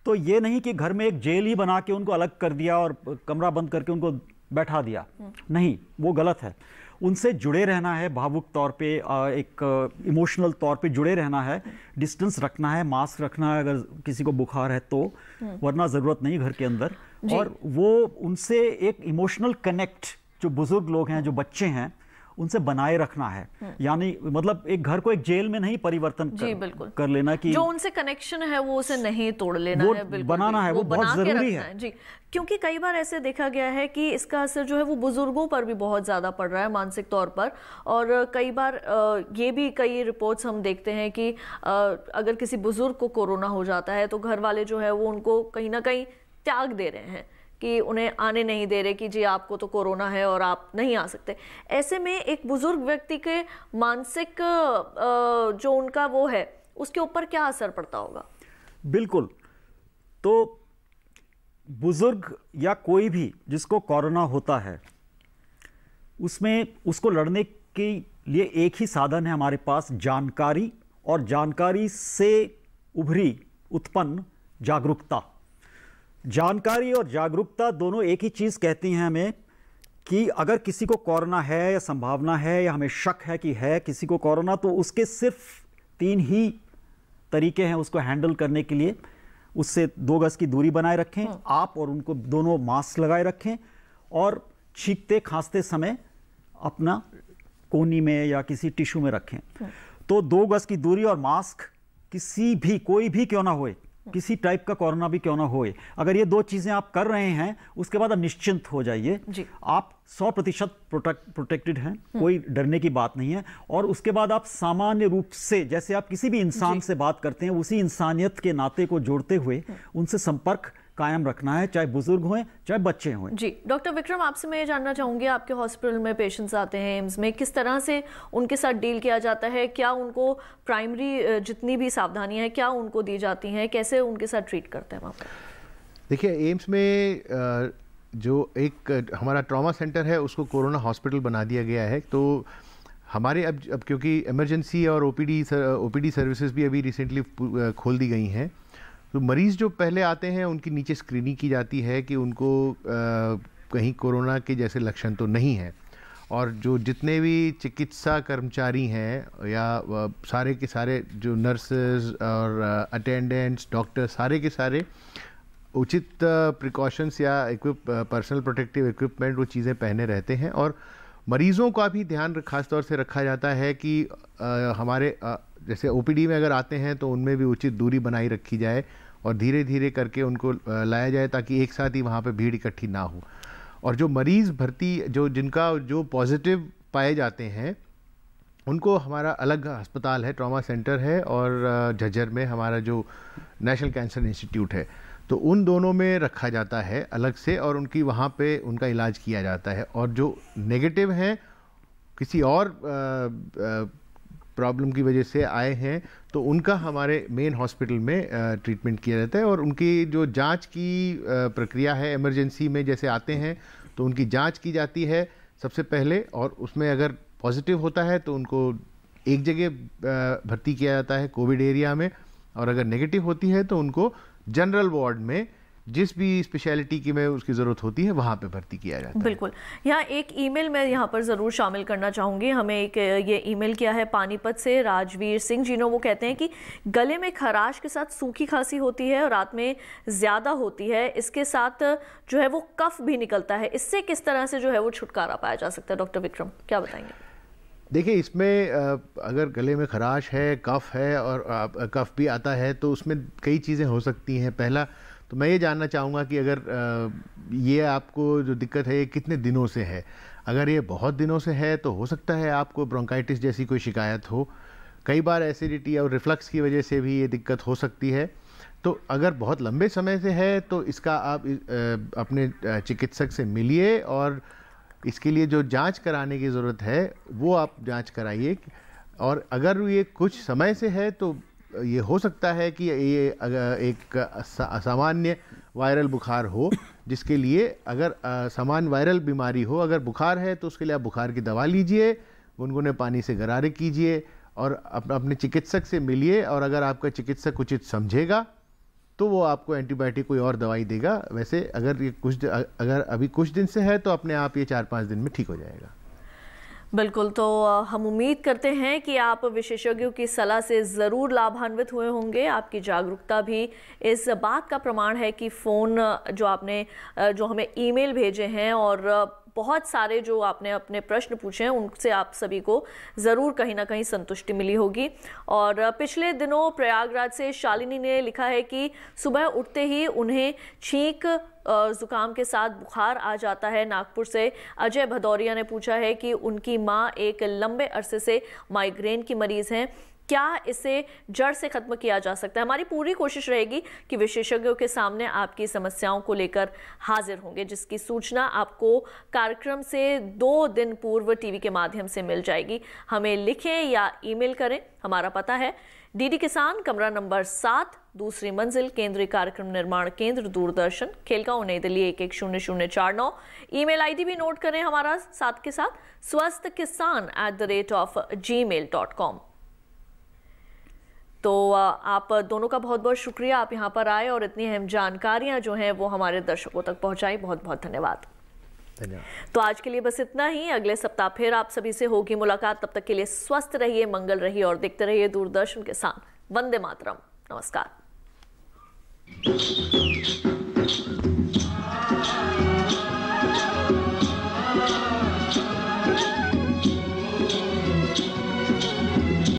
तो ये नहीं कि घर में एक जेल ही बना के उनको अलग कर दिया और कमरा बंद करके उनको बैठा दिया, नहीं, वो गलत है। उनसे जुड़े रहना है, भावुक तौर पे, एक इमोशनल तौर पे जुड़े रहना है, डिस्टेंस रखना है, मास्क रखना है अगर किसी को बुखार है तो, वरना ज़रूरत नहीं घर के अंदर। और वो उनसे एक इमोशनल कनेक्ट, जो बुज़ुर्ग लोग हैं, जो बच्चे हैं, उनसे बनाए रखना है। यानी मतलब एक घर को एक जेल में नहीं परिवर्तन कर लेना कि जो उनसे कनेक्शन है वो उसे नहीं तोड़ लेना है, बिल्कुल बनाना है, वो बहुत जरूरी है जी। क्योंकि कई बार ऐसे देखा गया है कि इसका असर जो है वो बुजुर्गों पर भी बहुत ज़्यादा पड़ रहा है मानसिक तौर पर, और कई बार ये भी कई रिपोर्ट्स हम देखते हैं कि अगर किसी बुजुर्ग को कोरोना हो जाता है तो घर वाले जो है वो उनको कहीं ना कहीं त्याग दे रहे हैं कि उन्हें आने नहीं दे रहे कि जी आपको तो कोरोना है और आप नहीं आ सकते। ऐसे में एक बुजुर्ग व्यक्ति के मानसिक जो उनका वो है उसके ऊपर क्या असर पड़ता होगा? बिल्कुल, तो बुजुर्ग या कोई भी जिसको कोरोना होता है, उसमें उसको लड़ने के लिए एक ही साधन है हमारे पास, जानकारी, और जानकारी से उत्पन्न जागरूकता। जानकारी और जागरूकता दोनों एक ही चीज़ कहती हैं हमें कि अगर किसी को कोरोना है या संभावना है या हमें शक है कि है किसी को कोरोना, तो उसके सिर्फ 3 ही तरीके हैं उसको हैंडल करने के लिए। उससे 2 गज की दूरी बनाए रखें, आप और उनको दोनों मास्क लगाए रखें, और छींकते खांसते समय अपना कोनी में या किसी टिश्यू में रखें। तो 2 गज की दूरी और मास्क, किसी भी, कोई भी क्यों ना होए, किसी टाइप का कोरोना भी क्यों ना होए, अगर ये 2 चीजें आप कर रहे हैं उसके बाद आप निश्चिंत हो जाइए, आप 100% प्रोटेक्टेड हैं, कोई डरने की बात नहीं है। और उसके बाद आप सामान्य रूप से, जैसे आप किसी भी इंसान से बात करते हैं, उसी इंसानियत के नाते को जोड़ते हुए उनसे संपर्क कायम रखना है, चाहे बुजुर्ग हों चाहे बच्चे हों। जी डॉक्टर विक्रम, आपसे मैं ये जानना चाहूँगी, आपके हॉस्पिटल में पेशेंट्स आते हैं एम्स में, किस तरह से उनके साथ डील किया जाता है? क्या उनको प्राइमरी जितनी भी सावधानियाँ हैं क्या उनको दी जाती हैं? कैसे उनके साथ ट्रीट करते हैं वहाँ पर? देखिए, एम्स में जो एक हमारा ट्रॉमा सेंटर है उसको कोरोना हॉस्पिटल बना दिया गया है। तो हमारे अब क्योंकि इमरजेंसी और ओपीडी सर्विसेज भी अभी रिसेंटली खोल दी गई हैं, तो मरीज़ जो पहले आते हैं उनकी नीचे स्क्रीनिंग की जाती है कि उनको कहीं कोरोना के जैसे लक्षण तो नहीं है, और जो जितने भी चिकित्सा कर्मचारी हैं या सारे के सारे जो नर्सेज और अटेंडेंट्स, डॉक्टर, सारे के सारे उचित प्रिकॉशंस या पर्सनल प्रोटेक्टिव इक्विपमेंट वो चीज़ें पहने रहते हैं। और मरीज़ों का भी ध्यान खास तौर से रखा जाता है कि हमारे जैसे ओपीडी में अगर आते हैं तो उनमें भी उचित दूरी बनाई रखी जाए और धीरे धीरे करके उनको लाया जाए ताकि एक साथ ही वहाँ पे भीड़ इकट्ठी ना हो। और जो मरीज़ भर्ती जो पॉजिटिव पाए जाते हैं उनको हमारा अलग अस्पताल है, ट्रॉमा सेंटर है, और झज्जर में हमारा जो नेशनल कैंसर इंस्टीट्यूट है, तो उन दोनों में रखा जाता है अलग से और उनकी वहाँ पे उनका इलाज किया जाता है। और जो नेगेटिव हैं, किसी और प्रॉब्लम की वजह से आए हैं, तो उनका हमारे मेन हॉस्पिटल में ट्रीटमेंट किया जाता है। और उनकी जो जांच की प्रक्रिया है, इमरजेंसी में जैसे आते हैं तो उनकी जांच की जाती है सबसे पहले, और उसमें अगर पॉजिटिव होता है तो उनको एक जगह भर्ती किया जाता है कोविड एरिया में, और अगर नेगेटिव होती है तो उनको जनरल वार्ड में जिस भी स्पेशलिटी की में उसकी ज़रूरत होती है वहाँ पे भर्ती किया जाता है। बिल्कुल। यहाँ एक ईमेल मैं यहाँ पर ज़रूर शामिल करना चाहूँगी। हमें एक ये ईमेल किया है पानीपत से राजवीर सिंह जी ने। वो कहते हैं कि गले में खराश के साथ सूखी खांसी होती है और रात में ज़्यादा होती है, इसके साथ जो है वो कफ भी निकलता है, इससे किस तरह से जो है वो छुटकारा पाया जा सकता है? डॉक्टर विक्रम क्या बताएंगे? देखिए, इसमें अगर गले में खराश है, कफ है और कफ भी आता है तो उसमें कई चीज़ें हो सकती हैं। पहला तो मैं ये जानना चाहूँगा कि अगर ये आपको जो दिक्कत है ये कितने दिनों से है। अगर ये बहुत दिनों से है तो हो सकता है आपको ब्रोंकाइटिस जैसी कोई शिकायत हो। कई बार एसिडिटी और रिफ्लक्स की वजह से भी ये दिक्कत हो सकती है। तो अगर बहुत लंबे समय से है तो इसका आप अपने चिकित्सक से मिलिए और इसके लिए जो जांच कराने की ज़रूरत है वो आप जांच कराइए। और अगर ये कुछ समय से है तो ये हो सकता है कि ये एक सामान्य वायरल बुखार हो, जिसके लिए अगर सामान्य वायरल बीमारी हो, अगर बुखार है तो उसके लिए आप बुखार की दवा लीजिए, गुनगुने पानी से गरारे कीजिए और अपने चिकित्सक से मिलिए। और अगर आपका चिकित्सक उचित समझेगा तो वो आपको एंटीबायोटिक कोई और दवाई देगा। वैसे अगर अभी कुछ दिन से है तो अपने आप ये 4-5 दिन में ठीक हो जाएगा। बिल्कुल। तो हम उम्मीद करते हैं कि आप विशेषज्ञों की सलाह से ज़रूर लाभान्वित हुए होंगे। आपकी जागरूकता भी इस बात का प्रमाण है कि फ़ोन जो हमें ईमेल भेजे हैं और बहुत सारे जो आपने अपने प्रश्न पूछे हैं उनसे आप सभी को ज़रूर कहीं ना कहीं संतुष्टि मिली होगी। और पिछले दिनों प्रयागराज से शालिनी ने लिखा है कि सुबह उठते ही उन्हें छींक ज़ुकाम के साथ बुखार आ जाता है। नागपुर से अजय भदौरिया ने पूछा है कि उनकी माँ एक लंबे अरसे से माइग्रेन की मरीज़ हैं, क्या इसे जड़ से खत्म किया जा सकता है? हमारी पूरी कोशिश रहेगी कि विशेषज्ञों के सामने आपकी समस्याओं को लेकर हाजिर होंगे, जिसकी सूचना आपको कार्यक्रम से 2 दिन पूर्व टीवी के माध्यम से मिल जाएगी। हमें लिखें या ईमेल करें। हमारा पता है डीडी किसान, कमरा नंबर 7, दूसरी मंजिल, केंद्रीय कार्यक्रम निर्माण केंद्र, दूरदर्शन, खेलगांव, नई दिल्ली 110049। ईमेल आईडी भी नोट करें हमारा साथ के साथ, swasthkisan@gmail.com। तो आप दोनों का बहुत बहुत शुक्रिया, आप यहाँ पर आए और इतनी अहम जानकारियाँ जो हैं वो हमारे दर्शकों तक पहुँचाई। बहुत बहुत धन्यवाद। तो आज के लिए बस इतना ही। अगले सप्ताह फिर आप सभी से होगी मुलाकात। तब तक के लिए स्वस्थ रहिए, मंगल रहिए और देखते रहिए दूरदर्शन किसान। वंदे मातरम। नमस्कार।